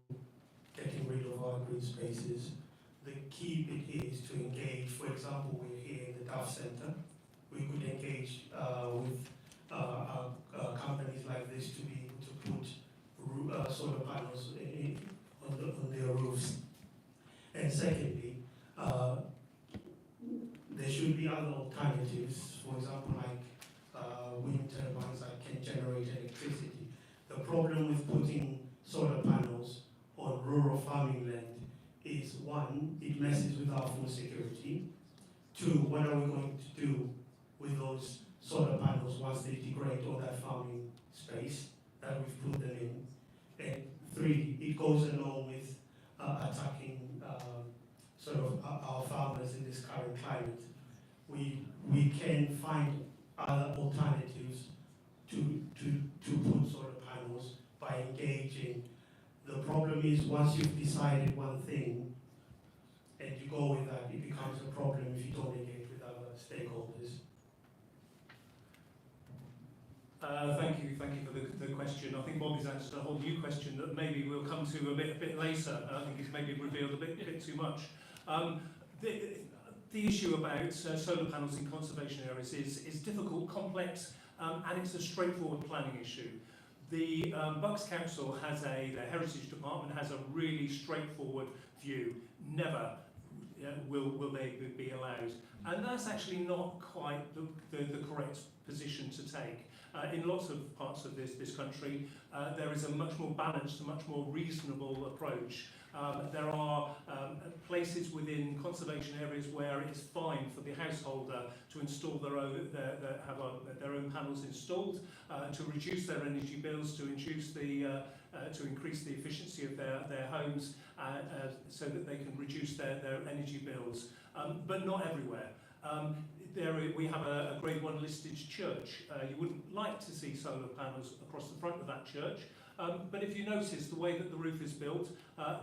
H: getting rid of our green spaces. The key bit here is to engage. For example, we're here in the DAF Centre. We could engage with companies like this to be able to put solar panels on their roofs. And secondly, there should be other alternatives, for example, like wind turbines that can generate electricity. The problem with putting solar panels on rural farming land is, one, it messes with our food security. Two, what are we going to do with those solar panels once they degrade all that farming space that we've put them in? And three, it goes along with attacking sort of our farmers in this current climate. We can find other alternatives to put solar panels by engaging. The problem is, once you've decided one thing and you go with that, it becomes a problem if you don't engage with other stakeholders.
I: Thank you for the question. I think Bobby's answered a whole new question that maybe we'll come to a bit later. I think he's maybe revealed a bit too much. The issue about solar panels in conservation areas is difficult, complex, and it's a straightforward planning issue. The Bucks Council has their Heritage Department has a really straightforward view. Never will they be allowed? And that's actually not quite the correct position to take. In lots of parts of this country, there is a much more balanced, a much more reasonable approach. There are places within conservation areas where it's fine for the householder to install their own, their own panels installed, to reduce their energy bills, to increase the efficiency of their homes, so that they can reduce their energy bills, but not everywhere. We have a Grade 1 listed church. You wouldn't like to see solar panels across the front of that church, but if you notice the way that the roof is built,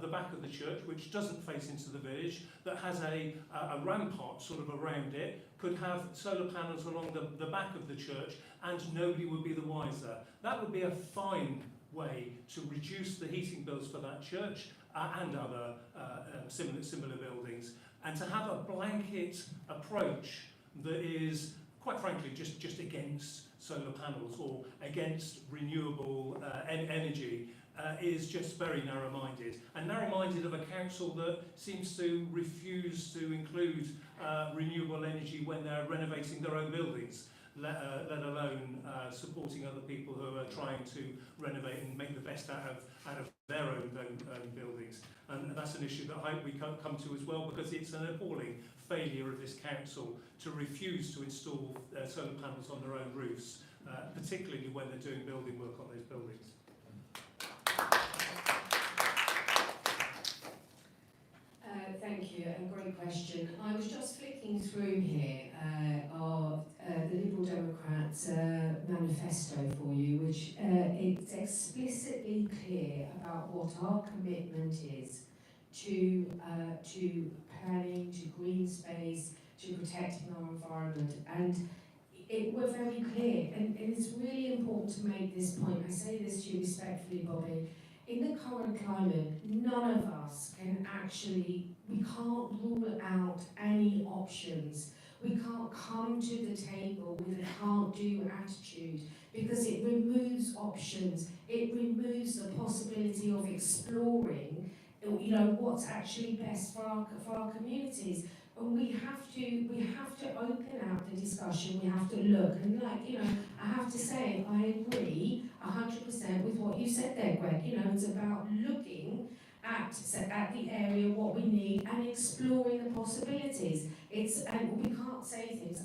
I: the back of the church, which doesn't face into the village, that has a rampart sort of around it, could have solar panels along the back of the church, and nobody would be the wiser. That would be a fine way to reduce the heating bills for that church and other similar buildings, and to have a blanket approach that is, quite frankly, just against solar panels or against renewable energy is just very narrow-minded, and narrow-minded of a council that seems to refuse to include renewable energy when they're renovating their own buildings, let alone supporting other people who are trying to renovate and make the best out of their own buildings. And that's an issue that I hope we come to as well, because it's an appalling failure of this council to refuse to install solar panels on their own roofs, particularly when they're doing building work on those buildings.
J: Thank you, and great question. I was just flicking through here the Liberal Democrats' manifesto for you, which it's explicitly clear about what our commitment is to planning, to green space, to protecting our environment, and we're very clear, and it's really important to make this point. I say this to you respectfully, Bobby. In the current climate, none of us can actually, we can't rule out any options. We can't come to the table with a can't-do attitude, because it removes options. It removes the possibility of exploring, you know, what's actually best for our communities. And we have to open out the discussion. We have to look, and I have to say, I agree 100% with what you said there, Greg. It's about looking at the area, what we need, and exploring the possibilities. And we can't say things.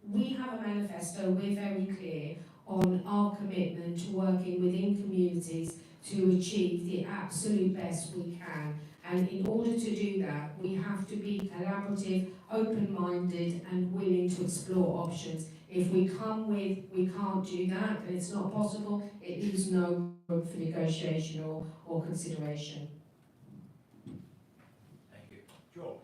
J: We have a manifesto. We're very clear on our commitment to working within communities to achieve the absolute best we can. And in order to do that, we have to be collaborative, open-minded, and willing to explore options. If we come with, we can't do that, and it's not possible, it leaves no room for negotiation or consideration.
G: Thank you. George?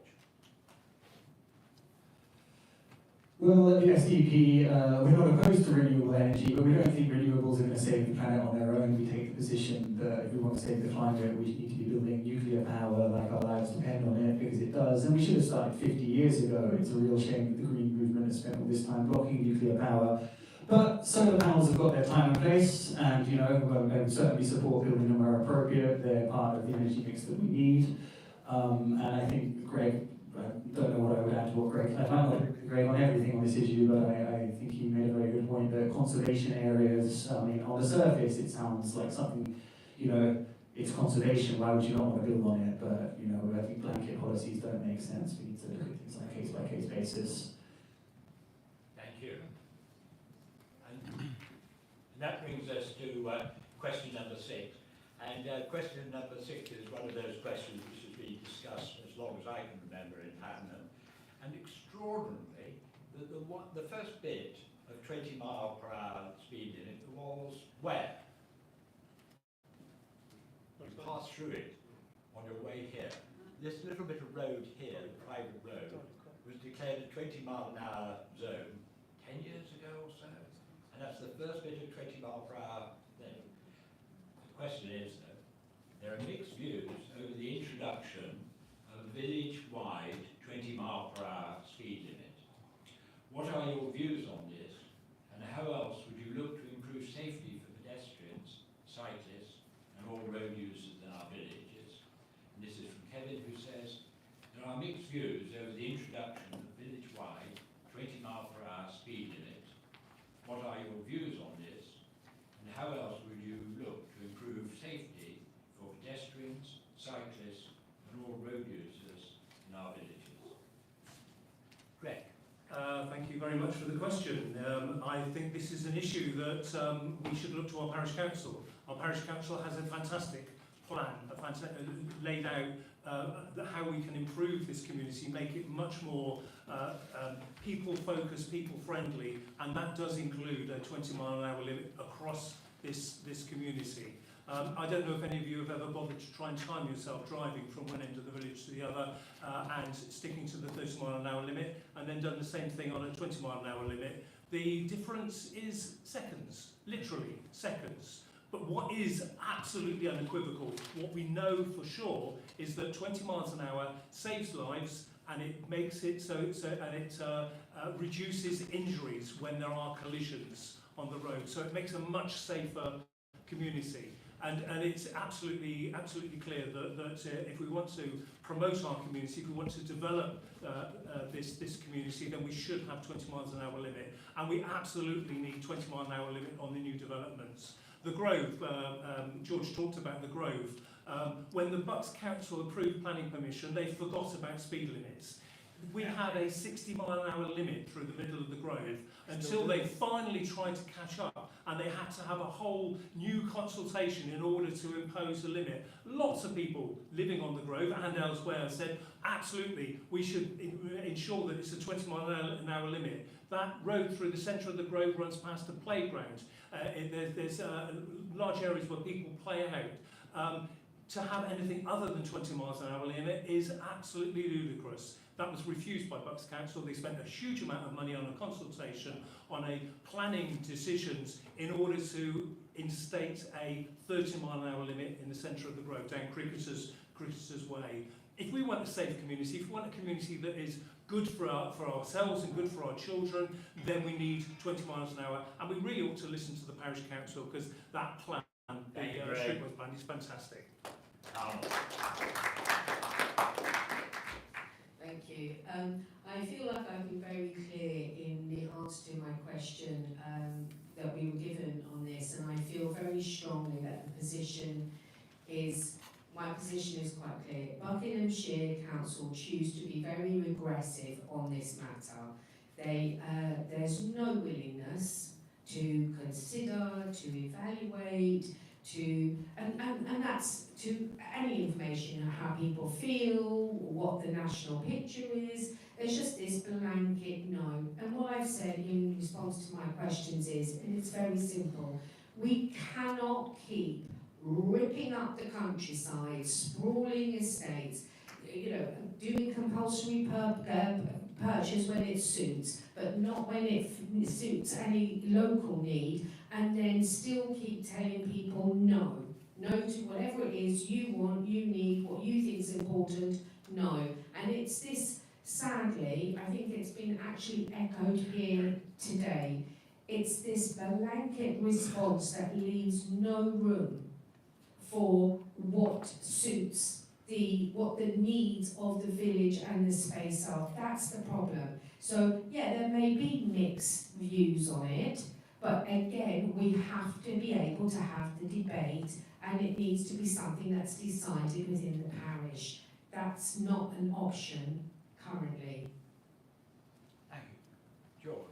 E: Well, at the SDP, we're not opposed to renewable energy, but we don't think renewables are going to save the planet on their own. We take the position that if we want to save the climate, we need to be building nuclear power, like our lives depend on it, because it does. And we should have started 50 years ago. It's a real shame that the Green movement has spent all this time blocking nuclear power. But solar panels have got their time and place, and I would certainly support building them where appropriate. They're part of the energy mix that we need. And I think Greg, I don't know what I would add to what Greg, I might not agree on everything on this issue, but I think he made a very good point that conservation areas, I mean, on the surface it sounds like something, it's conservation, why would you not want to build on it? But, I think blanket policies don't make sense. We need to look at things on a case-by-case basis.
G: Thank you. And that brings us to question number 6. And question number 6 is one of those questions which has been discussed as long as I can remember in Haddenham. And extraordinarily, the first bit of 20-mile-per-hour speed limit was where? You pass through it on your way here. This little bit of road here, the private road, was declared a 20-mile-an-hour zone 10 years ago or so. And that's the first bit of 20-mile-per-hour thing. The question is, though, there are mixed views over the introduction of a village-wide 20-mile-per-hour speed limit. What are your views on this, and how else would you look to improve safety for pedestrians, cyclists, and all road users in our villages? And this is from Kevin, who says, there are mixed views over the introduction of the village-wide 20-mile-per-hour speed limit. What are your views on this, and how else would you look to improve safety for pedestrians, cyclists, and all road users in our villages? Greg.
I: Thank you very much for the question. I think this is an issue that we should look to our parish council. Our parish council has a fantastic plan, laid out how we can improve this community, make it much more people-focused, people-friendly, and that does include a 20-mile-an-hour limit across this community. I don't know if any of you have ever bothered to try and time yourself driving from one end of the village to the other and sticking to the 30-mile-an-hour limit, and then done the same thing on a 20-mile-an-hour limit. The difference is seconds, literally seconds. But what is absolutely unequivocal, what we know for sure, is that 20 miles an hour saves lives, and it makes it reduces injuries when there are collisions on the road. So it makes a much safer community. And it's absolutely clear that if we want to promote our community, if we want to develop this community, then we should have 20 miles an hour limit. And we absolutely need 20 mile an hour limit on the new developments. The Grove, George talked about the Grove. When the Bucks Council approved planning permission, they forgot about speed limits. We had a 60 mile an hour limit through the middle of the Grove until they finally tried to catch up, and they had to have a whole new consultation in order to impose a limit. Lots of people living on the Grove and elsewhere said, absolutely, we should ensure that it's a 20 mile an hour limit. That road through the centre of the Grove runs past a playground. There's large areas where people play out. To have anything other than 20 miles an hour limit is absolutely ludicrous. That was refused by Bucks Council. They spent a huge amount of money on a consultation, on a planning decisions in order to instate a 30 mile an hour limit in the centre of the Grove, down Cricketers Way. If we want a safe community, if we want a community that is good for ourselves and good for our children, then we need 20 miles an hour. And we really ought to listen to the parish council, because that plan, the streetwise plan, is fantastic.
J: Thank you. I feel like I've been very clear in the answer to my question that we were given on this, and I feel very strongly that my position is quite clear. Buckinghamshire Council choose to be very regressive on this matter. There's no willingness to consider, to evaluate, and that's to any information on how people feel, what the national picture is. There's just this blanket no. And what I've said in response to my questions is, and it's very simple, we cannot keep ripping up the countryside, sprawling estates, doing compulsory purchase when it suits, but not when it suits any local need, and then still keep telling people no to whatever it is you want, you need, what you think is important, no. And it's this, sadly, I think it's been actually echoed here today, it's this blanket response that leaves no room for what suits what the needs of the village and the space are. That's the problem. So yeah, there may be mixed views on it, but again, we have to be able to have the debate, and it needs to be something that's decided within the parish. That's not an option currently.
G: Thank you. George.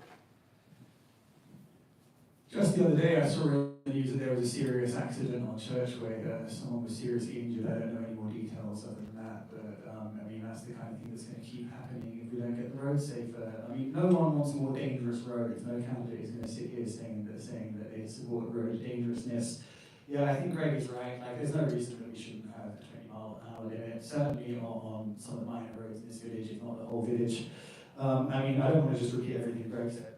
E: Just the other day I saw in the news that there was a serious accident on Churchway. Someone was seriously injured. I don't know any more details other than that, but I mean, that's the kind of thing that's going to keep happening if we don't get the road safer. I mean, no one wants more dangerous roads. No candidate is going to sit here saying that they support road dangerousness. Yeah, I think Greg is right. Like, there's no reason that we shouldn't have a 20 mile an hour limit, certainly on some of the minor roads in this village, if not the whole village. I mean, I don't want to just repeat everything Greg said.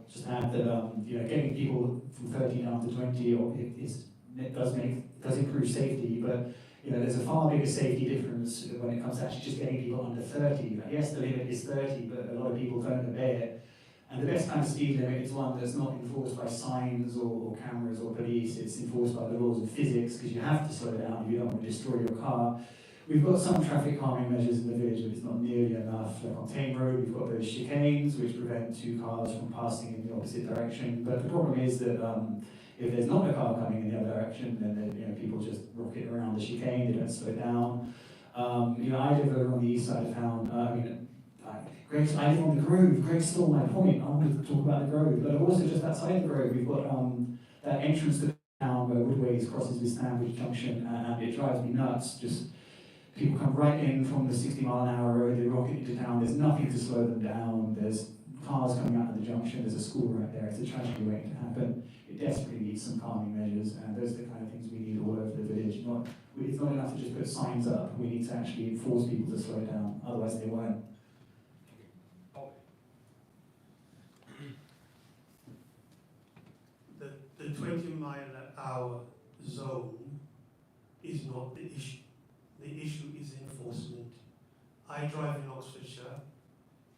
E: Just add that getting people from 30 down to 20 it does improve safety, but there's a far bigger safety difference when it comes to actually just getting people under 30. Like, yes, the limit is 30, but a lot of people don't obey it. And the best kind of speed limit is one that's not enforced by signs or cameras or police. It's enforced by the laws of physics, because you have to slow down if you don't want to destroy your car. We've got some traffic calming measures in the village, but it's not nearly enough. Like on Tame Road, we've got those chicanes which prevent two cars from passing in the opposite direction. But the problem is that if there's not a car coming in the other direction, then people just rocket around the chicane. They don't slow down. I live over on the east side of town. I live on the Grove. Greg stole my point. I wanted to talk about the Grove, but also just outside the Grove, we've got that entrance to the town where Woodways crosses with Stanbridge Junction, and it drives me nuts. Just people come right in from the 60-mile-an-hour road, they rocket into town. There's nothing to slow them down. There's cars coming out of the junction. There's a school right there. It's a tragedy waiting to happen. It desperately needs some calming measures, and those are the kind of things we need all over the village. It's not enough to just put signs up. We need to actually force people to slow down. Otherwise, they won't.
H: The 20-mile-an-hour zone is not the issue. The issue is enforcement. I drive in Oxfordshire.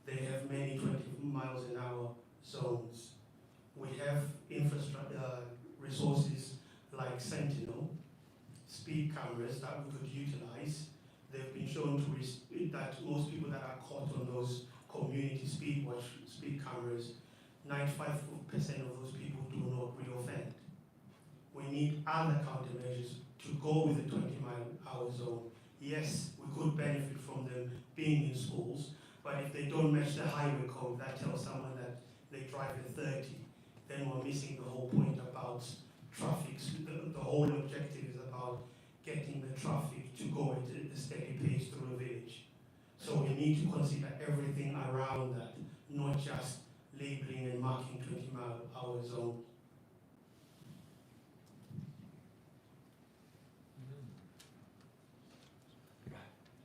H: They have many 20 miles an hour zones. We have infrastructure resources like Sentinel, speed cameras that we could utilize. They've been shown that most people that are caught on those community speed cameras, 95% of those people do not reoffend. We need other countermeasures to go with the 20-mile-an-hour zone. Yes, we could benefit from them being in schools, but if they don't match the highway code, that tells someone that they drive at 30, then we're missing the whole point about traffic. The whole objective is about getting the traffic to go at a steady pace through the village. So we need to consider everything around that, not just labeling and marking 20-mile-an-hour zone.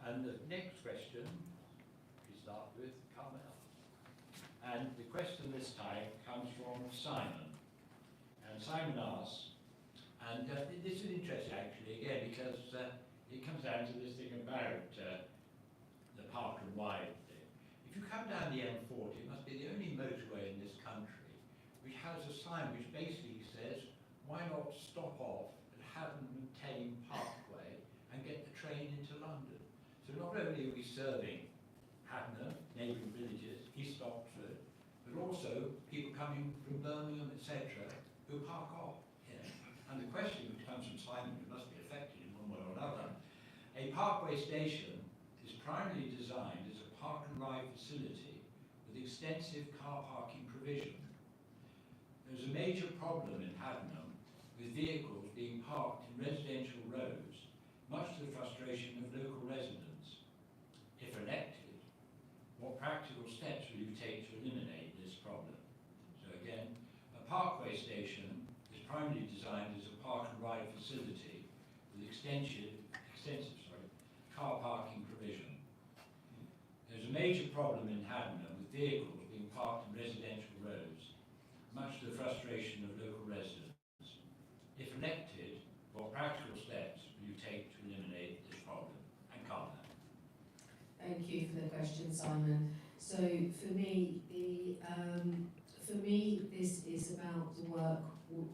G: And the next question we start with Carmel. And the question this time comes from Simon. And Simon asks, and this is interesting actually, again, because it comes down to this thing about the park and ride thing. If you come down the M40, it must be the only motorway in this country which has a sign which basically says, why not stop off at Haddenham Tame Parkway and get the train into London? So not only are we serving Haddenham, neighbouring villages, East Oxford, but also people coming from Birmingham, etc., who park off here. And the question which comes from Simon, who must be affected in one way or another, a parkway station is primarily designed as a park and ride facility with extensive car parking provision. There's a major problem in Haddenham with vehicles being parked in residential roads, much to the frustration of local residents. If elected, what practical steps will you take to eliminate this problem? So again, a parkway station is primarily designed as a park and ride facility with extensive car parking provision. There's a major problem in Haddenham with vehicles being parked in residential roads, much to the frustration of local residents. If elected, what practical steps will you take to eliminate this problem? And Carla.
J: Thank you for the question, Simon. So for me, this is about the work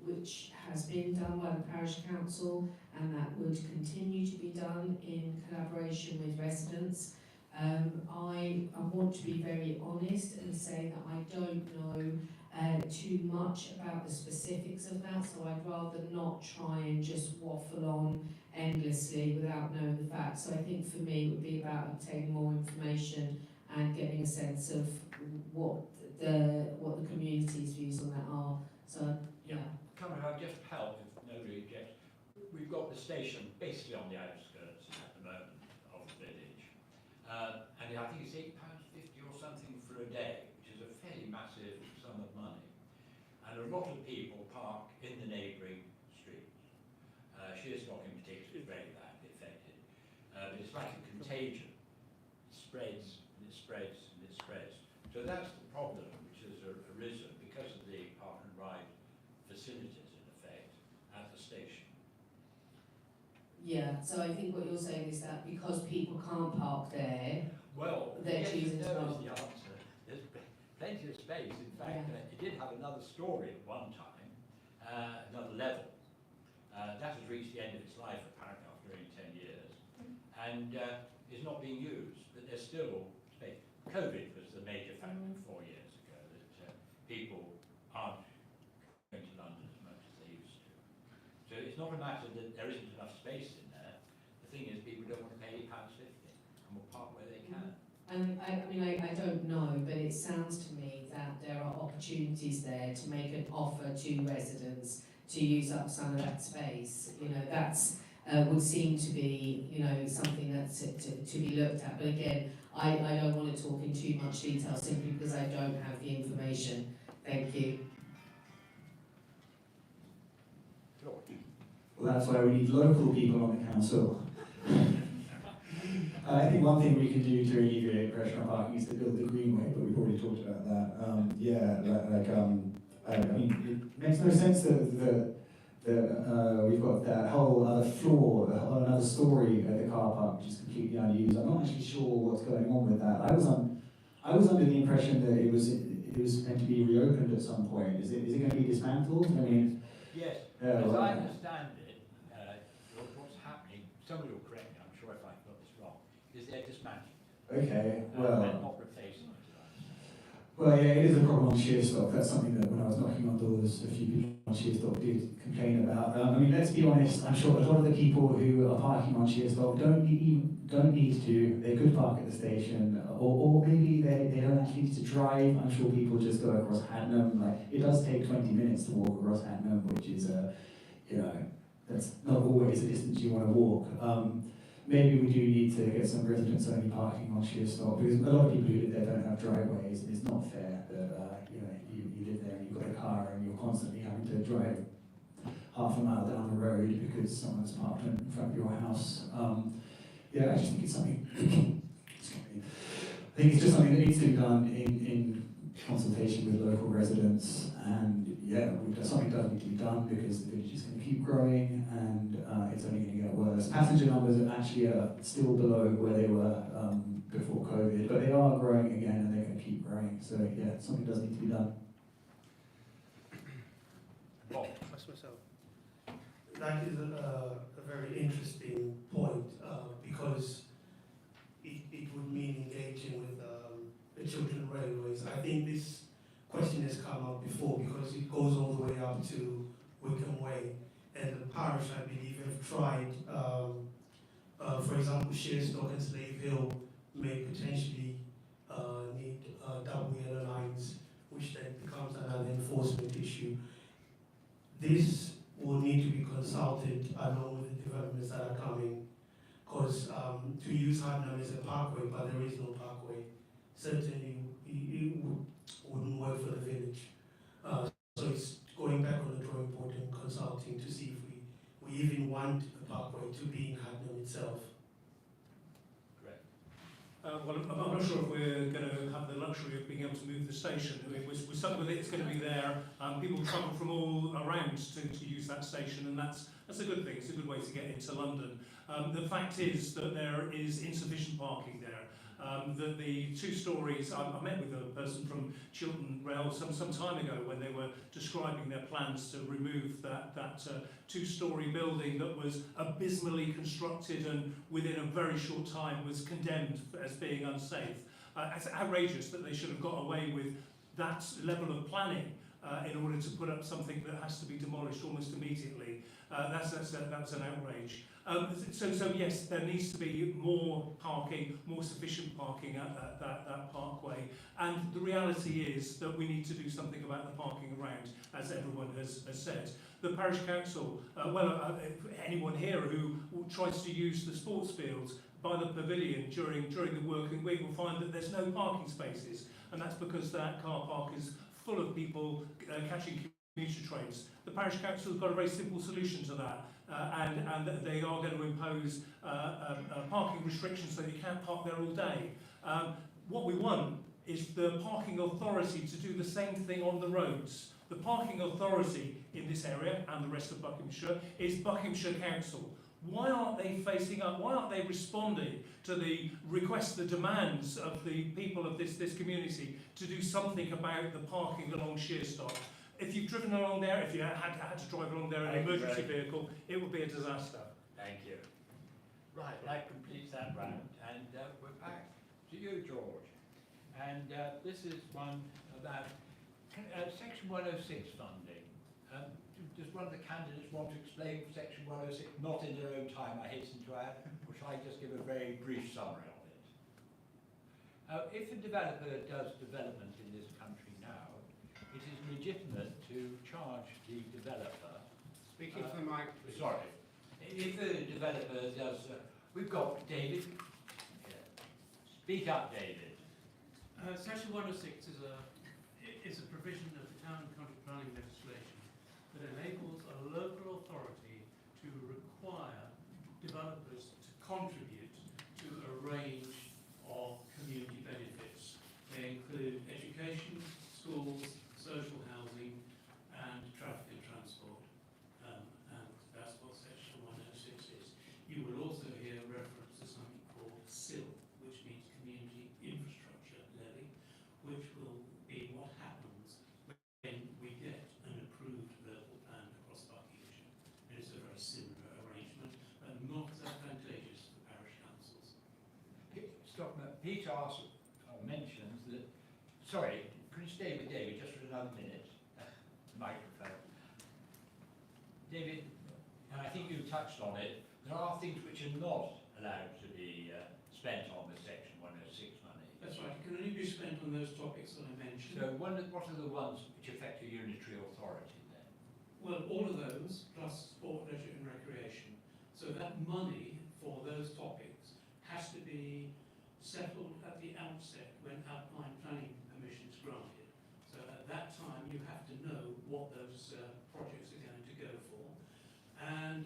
J: which has been done by the parish council and that would continue to be done in collaboration with residents. I want to be very honest and say that I don't know too much about the specifics of that, so I'd rather not try and just waffle on endlessly without knowing the facts. So I think for me it would be about obtaining more information and getting a sense of what the community's views on that are. So yeah.
G: Come on, I'll just help if nobody objects. We've got the station basically on the outskirts at the moment of the village. And I think it's £8.50 or something for a day, which is a fairly massive sum of money. And a lot of people park in the neighbouring streets. Shearstock in particular is very badly affected. But it's like a contagion. It spreads and it spreads and it spreads. So that's the problem which has arisen because of the park and ride facilities in effect at the station.
J: Yeah, so I think what you're saying is that because people can't park there,
G: well,
J: they're choosing to park.
G: Is the answer. There's plenty of space. In fact, it did have another story at one time, another level. That has reached the end of its life apparently after only 10 years. And and is not being used, but there's still space. COVID was the major factor 4 years ago, that people aren't going to London as much as they used to. So it's not a matter that there isn't enough space in there. The thing is, people don't want to pay £8.50 and will park where they can.
J: And I mean, I don't know, but it sounds to me that there are opportunities there to make an offer to residents to use up some of that space. You know, that's would seem to be, you know, something that's to be looked at. But again, I don't want to talk in too much detail simply because I don't have the information. Thank you.
E: Well, that's why we need local people on the council. I think one thing we can do to alleviate pressure on parking is to build the greenway, but we've already talked about that. I mean, it makes no sense that we've got that whole other floor, another story at the car park, which is completely unused. I'm not actually sure what's going on with that. I was under the impression that it was meant to be reopened at some point. Is it going to be dismantled? I mean,
G: yes. As I understand it, what's happening? Somebody will correct me. I'm sure if I've got this wrong. Is they're dismantling it.
E: Okay. Well.
G: And not replacing it.
E: Well, yeah, it is a problem on Sheerstock. That's something that when I was knocking on doors, a few people on Sheerstock did complain about. I mean, let's be honest, I'm sure a lot of the people who are parking on Sheerstock don't need to. They could park at the station, or maybe they don't actually need to drive. I'm sure people just go across Haddenham. Like, it does take 20 minutes to walk across Haddenham, which is, you know, that's not always a distance you want to walk. Maybe we do need to get some residents only parking on Sheerstock, because a lot of people who live there don't have driveways. It's not fair that you know, you live there and you've got a car and you're constantly having to drive half a mile down the road because someone's parked in front of your house. Yeah, I just think it's something. I think it's just something that needs to be done in consultation with local residents, and yeah, something does need to be done because the village is going to keep growing and it's only going to get worse. Passenger numbers are actually still below where they were before COVID, but they are growing again and they're going to keep growing. So yeah, something does need to be done.
H: That's myself. That is a very interesting point because it would mean engaging with the children railways. I think this question has come up before because it goes all the way up to Wickham Way, and the parish, I believe, have tried, for example, Sheerstock and Slave Hill may potentially need double yellow lines, which then becomes another enforcement issue. This will need to be consulted along with the developments that are coming, because to use Haddenham as a parkway, but there is no parkway, certainly it wouldn't work for the village. So it's going back on the drawing board and consulting to see if we even want a parkway to be in Haddenham itself.
G: Correct.
I: Well, I'm not sure if we're going to have the luxury of being able to move the station. I mean, we're stuck with it, it's going to be there. People travel from all around to use that station, and that's a good thing. It's a good way to get into London. The fact is that there is insufficient parking there. That the 2 stories, I met with a person from Chiltern Rail some time ago when they were describing their plans to remove that 2-story building that was abysmally constructed and within a very short time was condemned as being unsafe. It's outrageous that they should have got away with that level of planning in order to put up something that has to be demolished almost immediately. That's an outrage. So yes, there needs to be more parking, more sufficient parking at that parkway. And the reality is that we need to do something about the parking around, as everyone has said. The parish council, anyone here who tries to use the sports fields by the pavilion during the working week will find that there's no parking spaces, and that's because that car park is full of people catching commuter trains. The parish council has got a very simple solution to that, and they are going to impose parking restrictions so that you can't park there all day. What we want is the parking authority to do the same thing on the roads. The parking authority in this area and the rest of Buckinghamshire is Buckinghamshire Council. Why aren't they facing up? Why aren't they responding to the requests, the demands of the people of this community to do something about the parking along Sheerstock? If you've driven along there, if you had to drive along there in an emergency vehicle, it would be a disaster.
G: Thank you. Right, that completes that round, and we're back to you, George. And this is one about Section 106 funding. Does one of the candidates want to explain Section 106, not in their own time, I hasten to add, or shall I just give a very brief summary of it? If a developer does development in this country now, it is legitimate to charge the developer.
F: Speaking for the mic, please.
G: Sorry. If a developer does, we've got David. Speak up, David.
A: Section 106 is a provision of the town and country planning legislation that enables a local authority to require developers to contribute to a range of community benefits. They include education, schools, social housing, and traffic and transport. And that's what Section 106 is. You will also hear reference to something called SIL, which means Community Infrastructure Levy, which will be what happens when we get an approved local plan across Buckinghamshire. And it's a very similar arrangement, but not as advantageous for parish councils.
G: Stop. Peter asks, or mentions that, sorry, can you stay with David just for another minute? Microphone. David, and I think you touched on it, there are things which are not allowed to be spent on the Section 106 money.
A: That's right, it can only be spent on those topics that I mentioned.
G: So what are the ones which affect a unitary authority then?
A: Well, all of those, plus sport, leisure and recreation. So that money for those topics has to be settled at the outset when outline planning permission is granted. So at that time you have to know what those projects are going to go for. And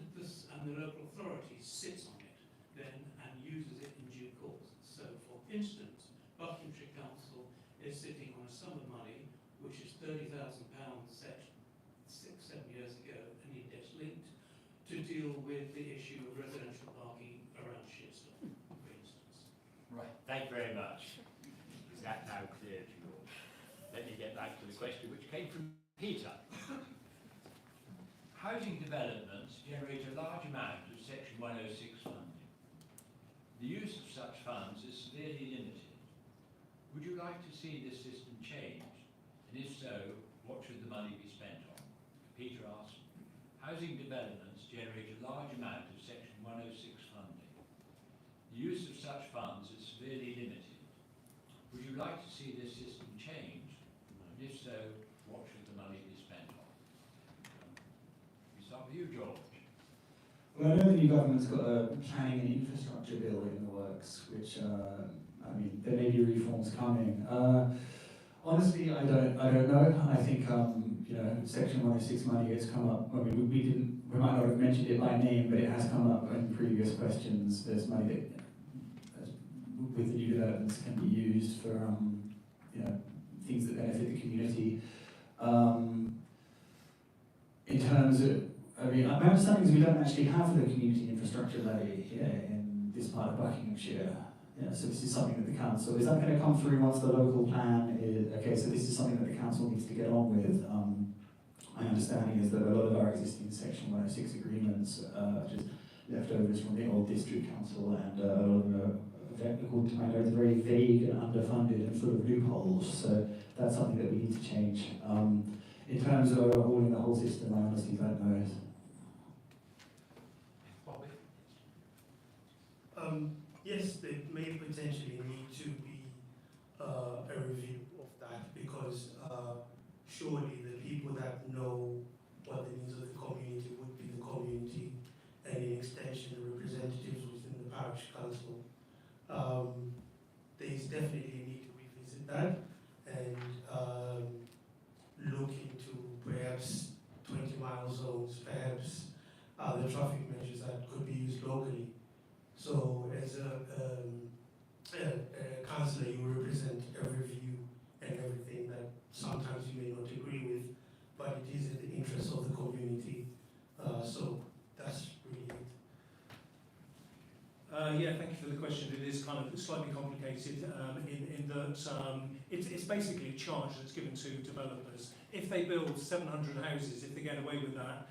A: the local authority sits on it then and uses it in due course. So for instance, Buckinghamshire Council is sitting on a sum of money which is £30,000 set 6-7 years ago and index linked to deal with the issue of residential parking around Shearstone, for instance.
G: Right, thank you very much. Is that now clear to you all? Let me get back to the question which came from Peter. Housing developments generate a large amount of Section 106 funding. The use of such funds is severely limited. Would you like to see this system changed? And if so, what should the money be spent on? Peter asks, housing developments generate a large amount of Section 106 funding. The use of such funds is severely limited. Would you like to see this system changed? And if so, what should the money be spent on? We start with you, George.
E: Well, I know the new government's got a planning and infrastructure bill in the works, which, I mean, there may be reforms coming. Honestly, I don't know. I think, you know, Section 106 money has come up. I mean, we might not have mentioned it by name, but it has come up in previous questions. There's money that, with the new developments, can be used for, you know, things that benefit the community. In terms of, I mean, my understanding is we don't actually have the community infrastructure levy here in this part of Buckinghamshire. Yeah, so this is something that the council, is that going to come through once the local plan is, okay, so this is something that the council needs to get on with. My understanding is that a lot of our existing Section 106 agreements are just leftovers from the old district council, and a lot of them are, according to my notes, very vague and underfunded and full of loopholes, so that's something that we need to change. In terms of overhauling the whole system, I honestly don't know.
H: Yes, there may potentially need to be a review of that, because surely the people that know what the needs of the community would be the community, and in extension the representatives within the parish council. There is definitely a need to revisit that and look into perhaps 20-mile zones, perhaps other traffic measures that could be used locally. So as a councillor, you represent every view and everything that sometimes you may not agree with, but it is in the interest of the community. So that's really it.
I: Yeah, thank you for the question. It is kind of slightly complicated in that it's basically a charge that's given to developers. If they build 700 houses, if they get away with that,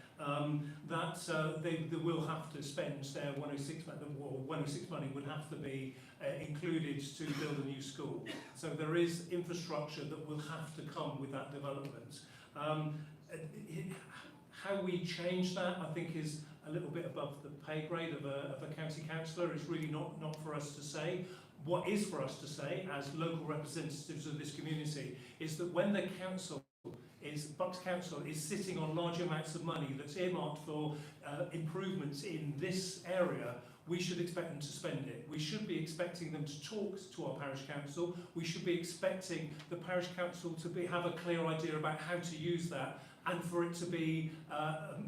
I: they will have to spend their 106 money, or 106 money would have to be included to build a new school. So there is infrastructure that will have to come with that development. How we change that, I think, is a little bit above the pay grade of a county councillor. It's really not for us to say. What is for us to say, as local representatives of this community, is that when the council Bucks Council is sitting on large amounts of money that's earmarked for improvements in this area, we should expect them to spend it. We should be expecting them to talk to our parish council. We should be expecting the parish council to have a clear idea about how to use that, and for it to be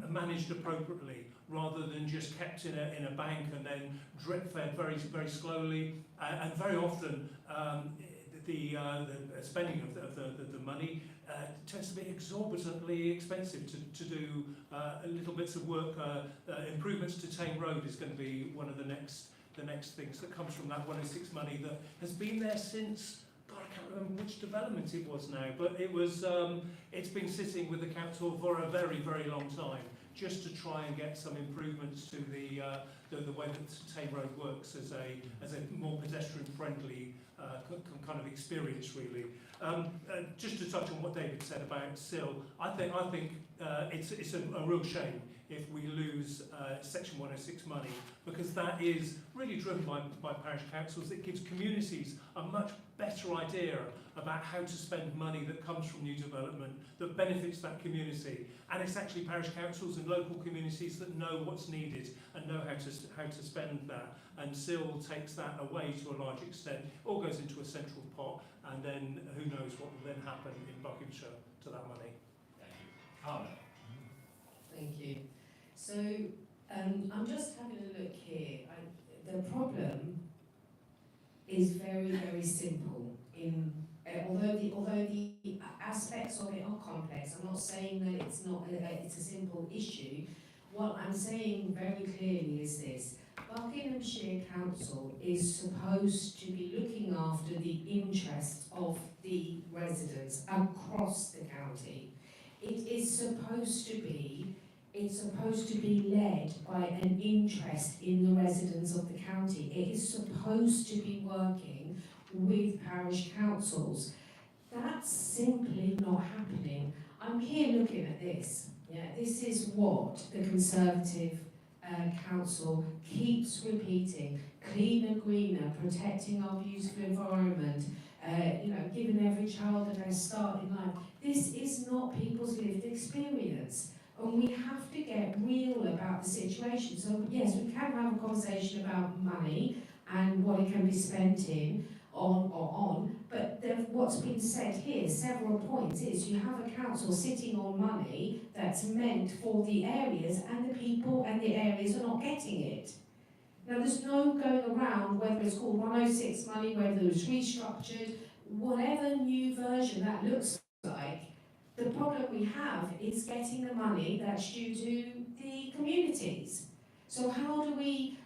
I: managed appropriately, rather than just kept in a bank and then drip fed very slowly. And very often the spending of the money tends to be exorbitantly expensive to do little bits of work. Improvements to Tame Road is going to be one of the next things that comes from that 106 money that has been there since, God, I can't remember which development it was now, but it's been sitting with the council for a very long time, just to try and get some improvements to the way that Tame Road works as a more pedestrian friendly kind of experience, really. Just to touch on what David said about Sill, I think it's a real shame if we lose Section 106 money, because that is really driven by parish councils. It gives communities a much better idea about how to spend money that comes from new development that benefits that community, and it's actually parish councils and local communities that know what's needed and know how to spend that. And Sill takes that away to a large extent, all goes into a central pot, and then who knows what will then happen in Buckinghamshire to that money.
G: Thank you.
J: Thank you. So I'm just having a look here. The problem is very simple. Although the aspects of it are complex, I'm not saying that it's a simple issue. What I'm saying very clearly is this: Buckinghamshire Council is supposed to be looking after the interests of the residents across the county. It's supposed to be led by an interest in the residents of the county. It is supposed to be working with parish councils. That's simply not happening. I'm here looking at this. Yeah, this is what the Conservative Council keeps repeating: cleaner, greener, protecting our beautiful environment, giving every child a best start in life. This is not people's lived experience. And we have to get real about the situation. So yes, we can have a conversation about money and what it can be spent on, but what's been said here, several points, is you have a council sitting on money that's meant for the areas, and the people and the areas are not getting it. Now there's no going around whether it's called 106 money, whether it's restructured, whatever new version that looks like. The problem we have is getting the money that's due to the communities. So how do we,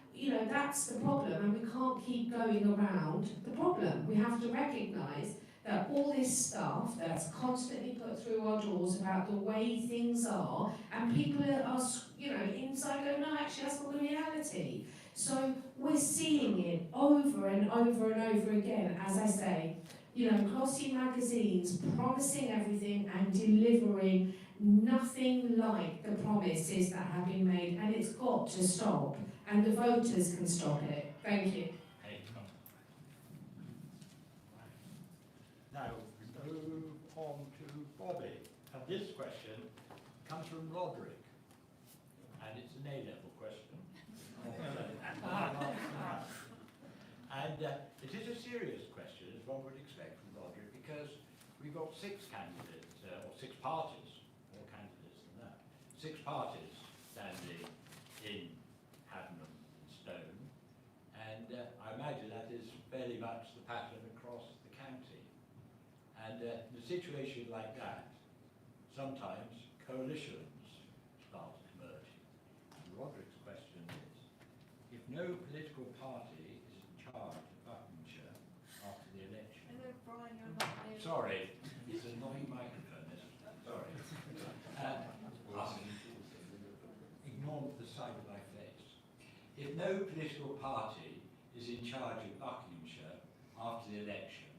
J: that's the problem, and we can't keep going around the problem. We have to recognise that all this stuff that's constantly put through our doors about the way things are, and people are, inside going, no, actually that's not the reality. So we're seeing it over and over and over again, as I say. Glossy magazines promising everything and delivering nothing like the promises that have been made, and it's got to stop, and the voters can stop it. Thank you.
L: Now, move on to Bobby, and this question comes from Roderick, and it's an A-level question. And it is a serious question, as one would expect from Roderick, because we've got 6 candidates, or 6 parties, more candidates than that, 6 parties standing in Haddenham Stone, and I imagine that is fairly much the pattern across the county. And in a situation like that, sometimes coalitions start emerging. And Roderick's question is, if no political party is in charge of Buckinghamshire after the election...
K: Hello, Brian, you're not there.
L: Sorry, it's a annoying microphone, isn't it? Sorry. if no political party is in charge of Buckinghamshire after the election,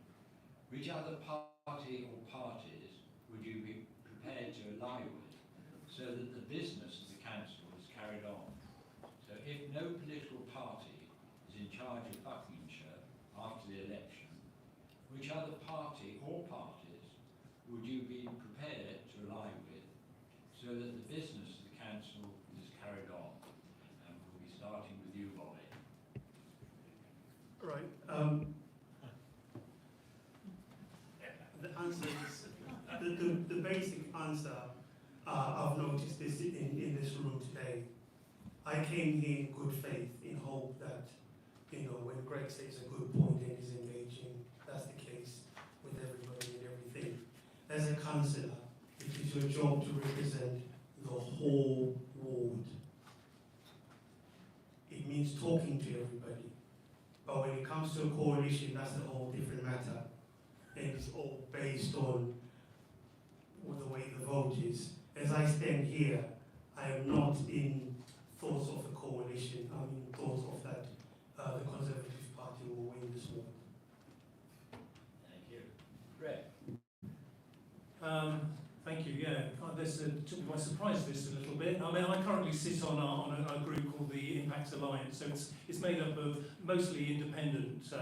L: which other party or parties would you be prepared to ally with so that the business of the council is carried on? So if no political party is in charge of Buckinghamshire after the election, which other party or parties would you be prepared to ally with so that the business of the council is carried on? And we'll be starting with you, Bobby.
H: Right. The answer is, the basic answer I've noticed this in this room today. I came here in good faith, in hope that, you know, when Greg says a good point and is engaging, that's the case with everybody and everything. As a councillor, it is your job to represent the whole ward. It means talking to everybody. But when it comes to a coalition, that's a whole different matter. And it's all based on the way the vote is. As I stand here, I am not in thoughts of a coalition. I'm in thoughts of that the Conservative Party will win this war.
L: Thank you. Greg.
I: Thank you. Yeah, this took me by surprise this a little bit. I mean, I currently sit on a group called the Impact Alliance, so it's made up of mostly independent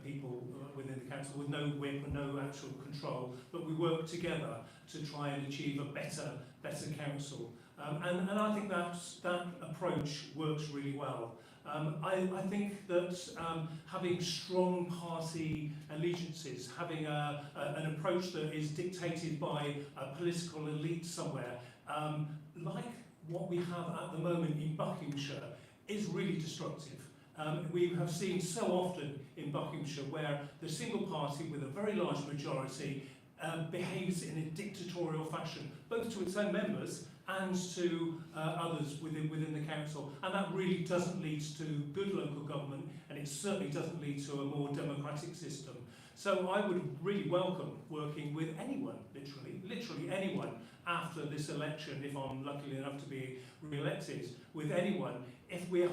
I: people within the council with no whip and no actual control, but we work together to try and achieve a better council. And I think that approach works really well. I think that having strong party allegiances, having an approach that is dictated by a political elite somewhere, like what we have at the moment in Buckinghamshire, is really destructive. We have seen so often in Buckinghamshire where the single party with a very large majority behaves in a dictatorial fashion, both to its own members and to others within the council, and that really doesn't lead to good local government, and it certainly doesn't lead to a more democratic system. So I would really welcome working with anyone, literally anyone, after this election, if I'm lucky enough to be re-elected, with anyone, if we have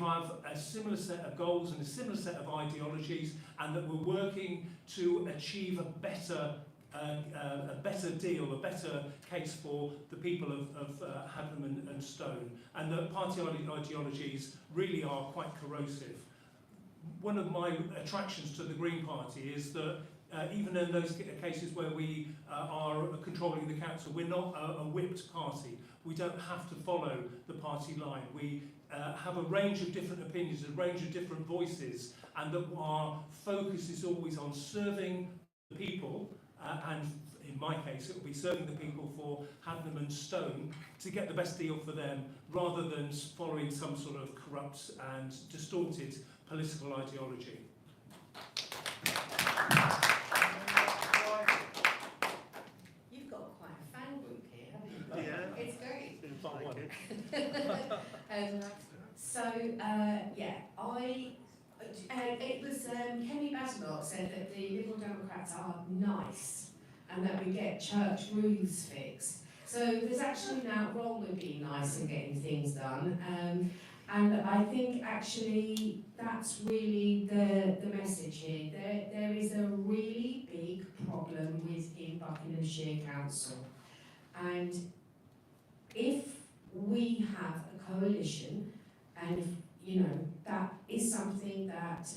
I: a similar set of goals and a similar set of ideologies, and that we're working to achieve a better deal, a better case for the people of Haddenham and Stone, and that party ideologies really are quite corrosive. One of my attractions to the Green Party is that even in those cases where we are controlling the council, we're not a whipped party. We don't have to follow the party line. We have a range of different opinions, a range of different voices, and that our focus is always on serving the people, and in my case it will be serving the people for Haddenham and Stone to get the best deal for them, rather than following some sort of corrupt and distorted political ideology.
J: You've got quite a fan group here, haven't you?
H: Yeah.
J: It's great. It was Kenny Basnott said that the Liberal Democrats are nice and that we get church roofs fixed. So there's actually now a role of being nice and getting things done. And I think actually that's really the message here. There is a really big problem within Buckinghamshire Council. And if we have a coalition, and if, you know, that is something that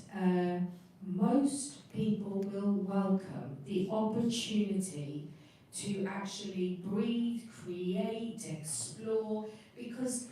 J: most people will welcome, the opportunity to actually breathe, create, explore, because,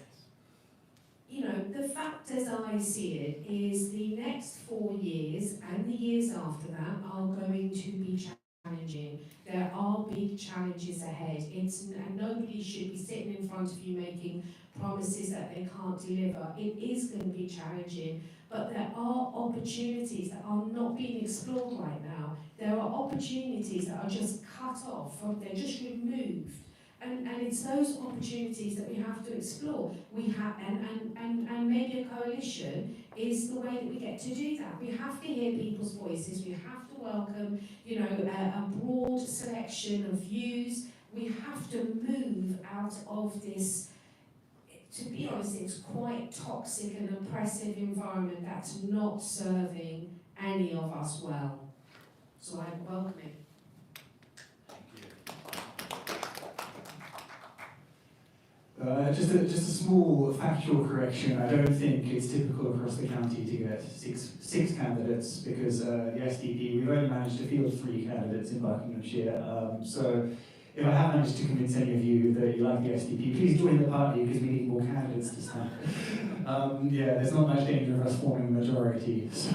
J: you know, the fact as I see it is the next 4 years and the years after that are going to be challenging. There are big challenges ahead. And nobody should be sitting in front of you making promises that they can't deliver. It is going to be challenging, but there are opportunities that are not being explored right now. There are opportunities that are just cut off, they're just removed. And it's those opportunities that we have to explore. We have, and maybe a coalition is the way that we get to do that. We have to hear people's voices. We have to welcome, you know, a broad selection of views. We have to move out of this to be honest, it's quite toxic and oppressive environment that's not serving any of us well. So I welcome it.
E: Just a small factual correction. I don't think it's typical across the county to get six candidates because the SDP, we've only managed to field 3 candidates in Buckinghamshire. So if I have managed to convince any of you that you like the SDP, please join the party because we need more candidates to stand. Yeah, there's not much danger of us forming a majority. So,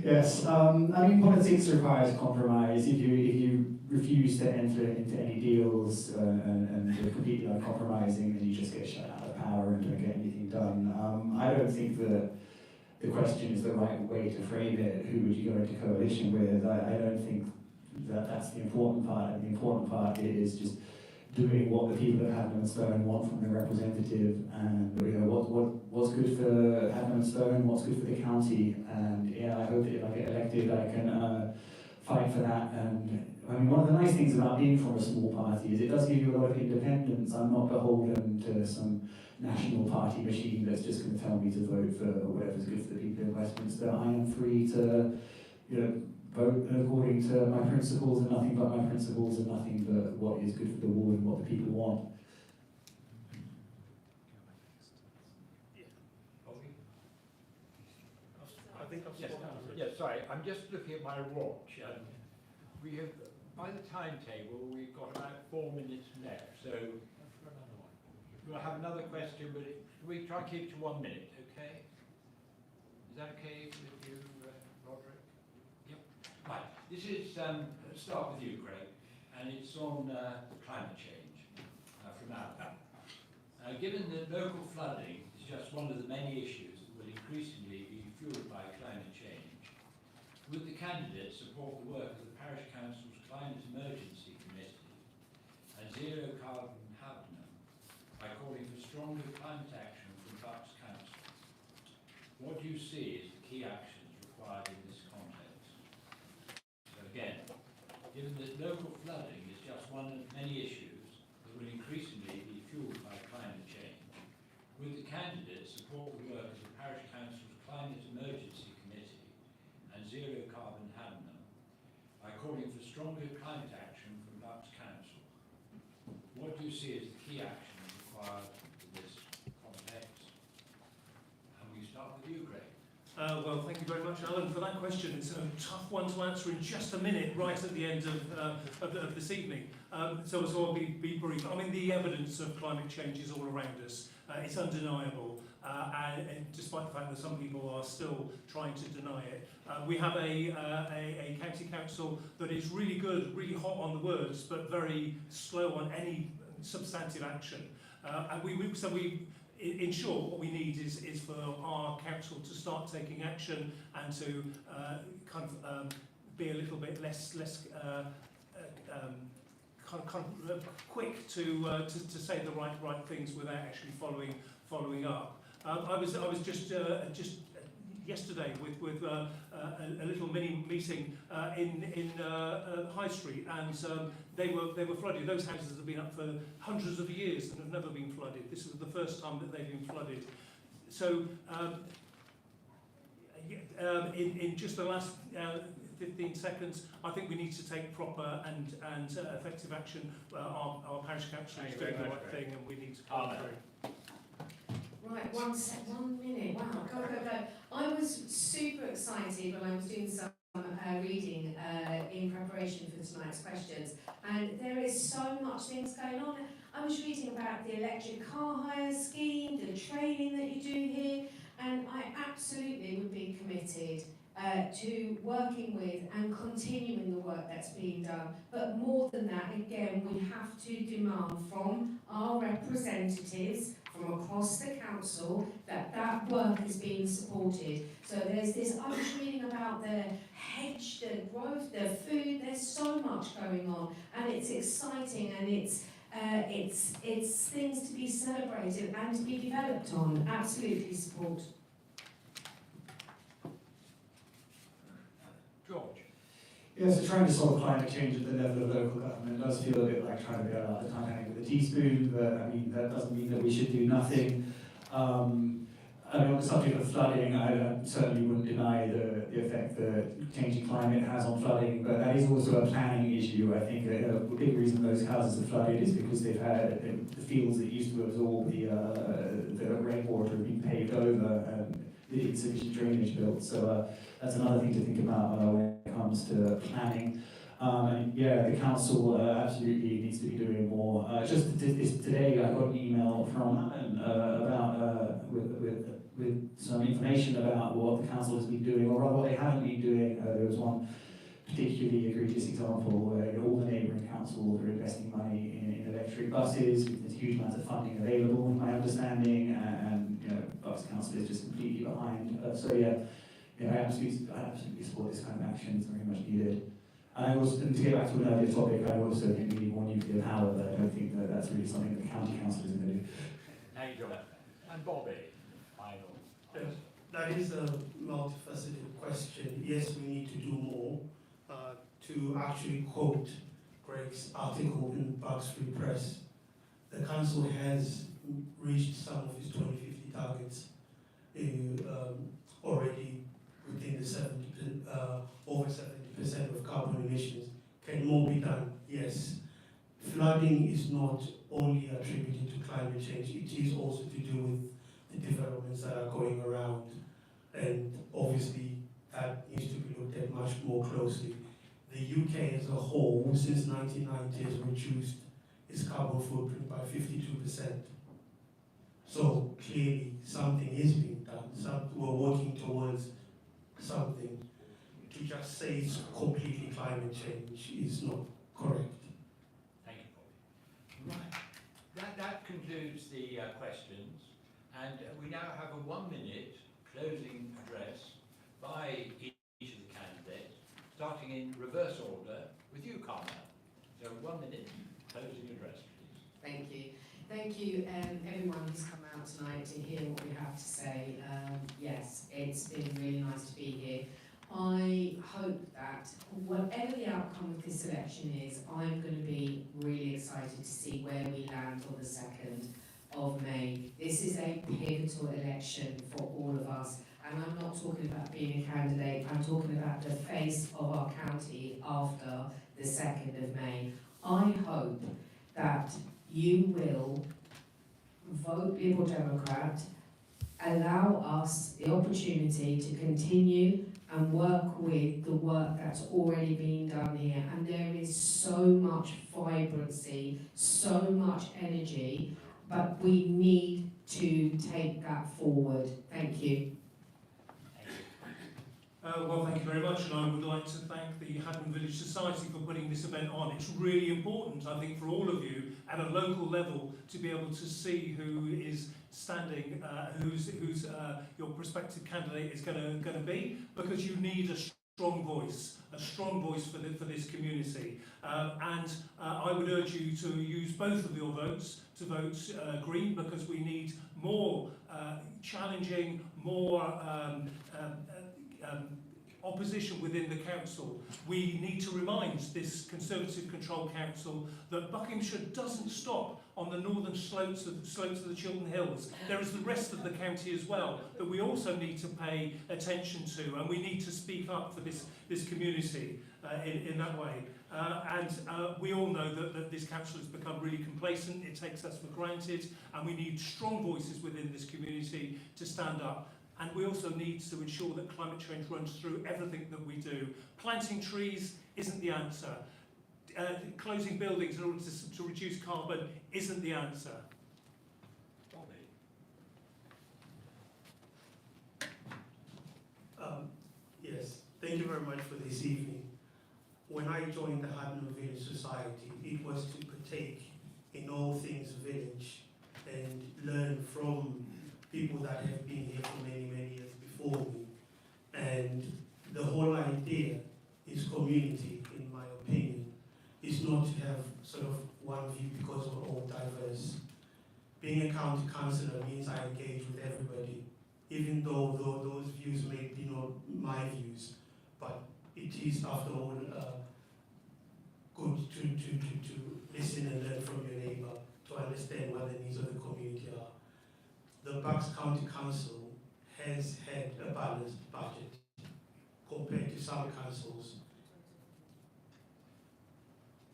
E: yes, I mean politics requires compromise. If you refuse to enter into any deals and you're completely uncompromising, then you just get shut out of power and don't get anything done. I don't think that the question is the right way to frame it. Who would you go into coalition with? I don't think that that's the important part. The important part is just doing what the people of Haddenham Stone want from their representative, and what's good for Haddenham Stone, what's good for the county. And yeah, I hope that if I get elected, I can fight for that. And I mean, one of the nice things about being from a small party is it does give you a lot of independence. I'm not beholden to some national party machine that's just going to tell me to vote for whatever's good for the people in Westminster. I am free to, vote according to my principles and nothing but my principles and nothing but what is good for the ward and what the people want.
B: I think I've
L: Yes, sorry, I'm just looking at my watch. We have, by the timetable, we've got about 4 minutes left, so we'll have another question, but we try and keep it to 1 minute, okay? Is that okay with you, Roderick? Yep. Right, this is, start with you, Craig, and it's on climate change from Alba. Given that local flooding is just one of the many issues that will increasingly be fueled by climate change, would the candidates support the work of the Parish Council's Climate Emergency Committee and Zero Carbon Haddenham by calling for stronger climate action from Bucks Council? What do you see as the key actions required in this context? So again, given that local flooding is just one of many issues that will increasingly be fueled by climate change, would the candidates support the work of the Parish Council's Climate Emergency Committee and Zero Carbon Haddenham by calling for stronger climate action from Bucks Council? What do you see as the key actions required in this context? And we start with you, Greg.
I: Well, thank you very much, Alan, for that question. It's a tough one to answer in just a minute, right at the end of this evening. So I'll be brief. I mean, the evidence of climate change is all around us. It's undeniable, and despite the fact that some people are still trying to deny it. We have a county council that is really good, really hot on the words, but very slow on any substantive action. In short, what we need is for our council to start taking action and to be a little bit less quick to say the right things without actually following up. I was just yesterday with a little mini meeting in High Street, and they were flooded. Those houses have been up for hundreds of years and have never been flooded. This is the first time that they've been flooded. So in just the last 15 seconds, I think we need to take proper and effective action. Our parish council is doing the right thing, and we need to come through.
J: Right, 1 minute. Wow, go. I was super excited when I was doing some reading in preparation for tonight's questions, and there is so much things going on. I was reading about the electric car hire scheme, the training that you do here, and I absolutely would be committed to working with and continuing the work that's being done. But more than that, again, we have to demand from our representatives from across the council that work is being supported. So there's this, I was reading about the hedge, the growth, the food, there's so much going on, and it's exciting, and it's things to be celebrated and to be developed on. Absolutely support.
L: George.
E: Yeah, so trying to solve climate change at the level of local government does feel a bit like trying to go out the Titanic with a teaspoon, but I mean, that doesn't mean that we should do nothing. I mean, on the subject of flooding, I certainly wouldn't deny the effect that changing climate has on flooding, but that is also a planning issue. I think a big reason those houses are flooded is because they've had the fields that used to absorb the rainwater have been paved over and insufficient drainage built. So that's another thing to think about when it comes to planning. And yeah, the council absolutely needs to be doing more. Just today, I got an email from Alan about with some information about what the council has been doing, or rather what they haven't been doing. There was one particularly egregious example where all the neighbouring councils are investing money in electric buses. There's huge amounts of funding available, in my understanding, and you know, Bucks Council is just completely behind. So yeah, I absolutely support this kind of action. It's very much needed. And I also, to get back to an earlier topic, I also think we need more nuclear power, but I don't think that that's really something that the county council is going to do.
L: Thank you. And Bobby, final.
H: That is a multifaceted question. Yes, we need to do more. To actually quote Greg's article in Bucks Free Press, the council has reached some of its 2050 targets already within the over 70% of carbon emissions. Can more be done? Yes. Flooding is not only attributed to climate change, it is also to do with the developments that are going around, and obviously that needs to be looked at much more closely. The UK as a whole, since 1990, has reduced its carbon footprint by 52%. So clearly something is being done. We're working towards something. To just say it's completely climate change is not correct.
L: Thank you, Bobby. Right. That concludes the questions, and we now have a 1-minute closing address by each of the candidates, starting in reverse order with you, Carmel. So 1 minute closing address, please.
J: Thank you. Thank you, everyone who's come out tonight to hear what we have to say. Yes, it's been really nice to be here. I hope that whatever the outcome of this election is, I'm going to be really excited to see where we land on the 2nd of May. This is a pivotal election for all of us, and I'm not talking about being a candidate, I'm talking about the face of our county after the 2nd of May. I hope that you will vote Liberal Democrat, allow us the opportunity to continue and work with the work that's already being done here. And there is so much vibrancy, so much energy, but we need to take that forward. Thank you.
I: Well, thank you very much, and I would like to thank the Haddenham Village Society for putting this event on. It's really important, I think, for all of you at a local level to be able to see who is standing, who's your prospective candidate is going to be, because you need a strong voice for this community. And I would urge you to use both of your votes to vote Green, because we need more challenging, more opposition within the council. We need to remind this Conservative controlled council that Buckinghamshire doesn't stop on the northern slopes of the Chiltern Hills. There is the rest of the county as well that we also need to pay attention to, and we need to speak up for this community in that way. And we all know that this council has become really complacent, it takes us for granted, and we need strong voices within this community to stand up. And we also need to ensure that climate change runs through everything that we do. Planting trees isn't the answer. Closing buildings in order to reduce carbon isn't the answer.
H: Yes, thank you very much for this evening. When I joined the Haddenham Village Society, it was to partake in all things village and learn from people that have been here for many, many years before me. And the whole idea is community, in my opinion. It's not to have sort of one view because we're all diverse. Being a county councillor means I engage with everybody, even though those views may be not my views, but it it is after all good to listen and learn from your neighbour, to understand what the needs of the community are. The Bucks County Council has had a balanced budget compared to some councils.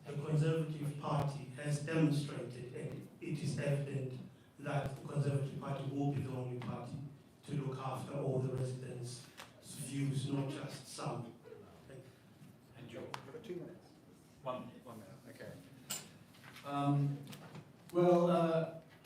H: The Conservative Party has demonstrated, and it is evident that the Conservative Party will be the only party to look after all the residents' views, not just some.
L: And Joe,
D: You've got 2 minutes.
L: 1 minute.
D: 1 minute, okay.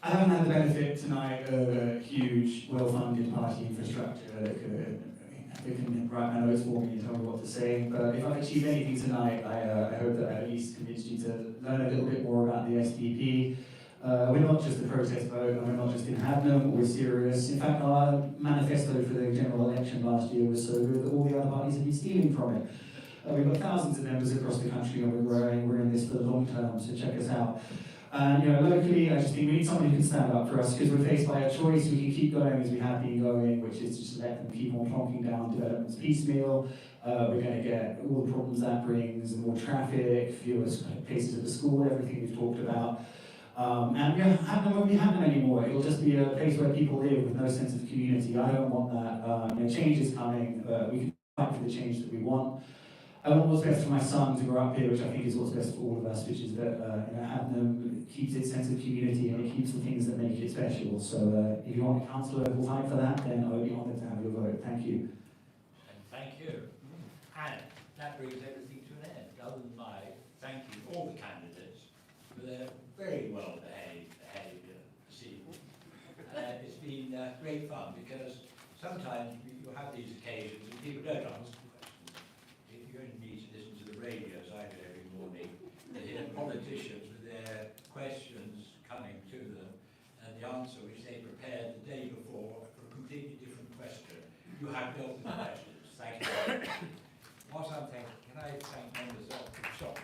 E: I haven't had the benefit tonight of a huge, well-funded party infrastructure that can write my notes for me and tell me what to say. But if I've achieved anything tonight, I hope that I at least convinced you to learn a little bit more about the SDP. We're not just a protest vote, and we're not just in Haddenham, we're serious. In fact, our manifesto for the general election last year was so good that all the other parties have been stealing from it. We've got thousands of members across the country and we're growing. We're in this for the long term, so check us out. And locally, I just think we need somebody who can stand up for us because we're faced by a choice. We can keep going as we have been going, which is just let them keep on plonking down developments piecemeal. We're going to get all the problems that brings, more traffic, fewer places at the school, everything we've talked about. Haddenham won't be Haddenham anymore. It'll just be a place where people live with no sense of community. I don't want that. Change is coming. We can fight for the change that we want. I want what's best for my son to grow up here, which I think is what's best for all of us, which is that Haddenham keeps its sense of community and it keeps the things that make it special. So if you want a councillor who will fight for that, then I would be honoured to have your vote. Thank you.
L: And thank you. And that brings everything to an end, other than my thanking all the candidates for their very well behaviour this evening. It's been great fun because sometimes you have these occasions and people don't answer questions. If you only need to listen to the radio as I do every morning, you hear politicians with their questions coming to them and the answer which they prepared the day before for a completely different question. You have dealt with the questions. Thank you. Whilst I'm thanking, can I thank members of the shop?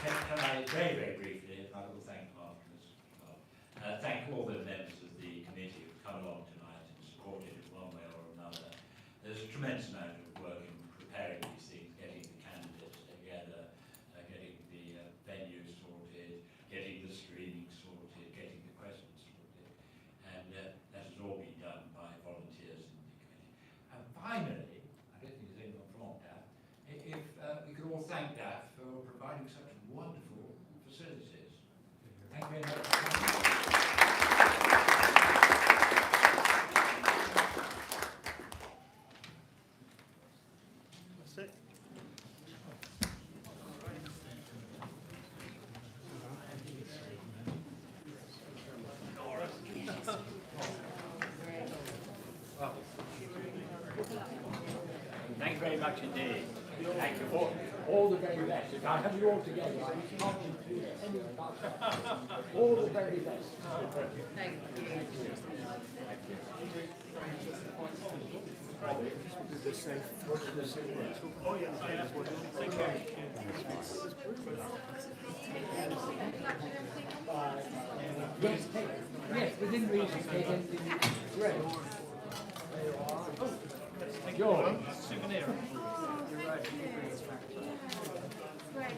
L: Can I very, very briefly, I will thank Martin as well, thank all the members of the committee who've come along tonight and supported it one way or another. There's a tremendous amount of work in preparing these things, getting the candidates together, getting the venue sorted, getting the screening sorted, getting the questions sorted, and that has all been done by volunteers in the committee. And finally, I don't think there's anyone from DAF, if we could all thank DAF for providing such wonderful facilities. Thank you very much for coming.
B: That's it.
L: Thank you very much indeed. Thank you for all the very best. If I have you all together, I can't include any of that. All the very best.
J: Thank you.
B: Oh yeah, thank you.
L: Yes, within reason, take anything great. George.
B: Souvenir.
K: Great.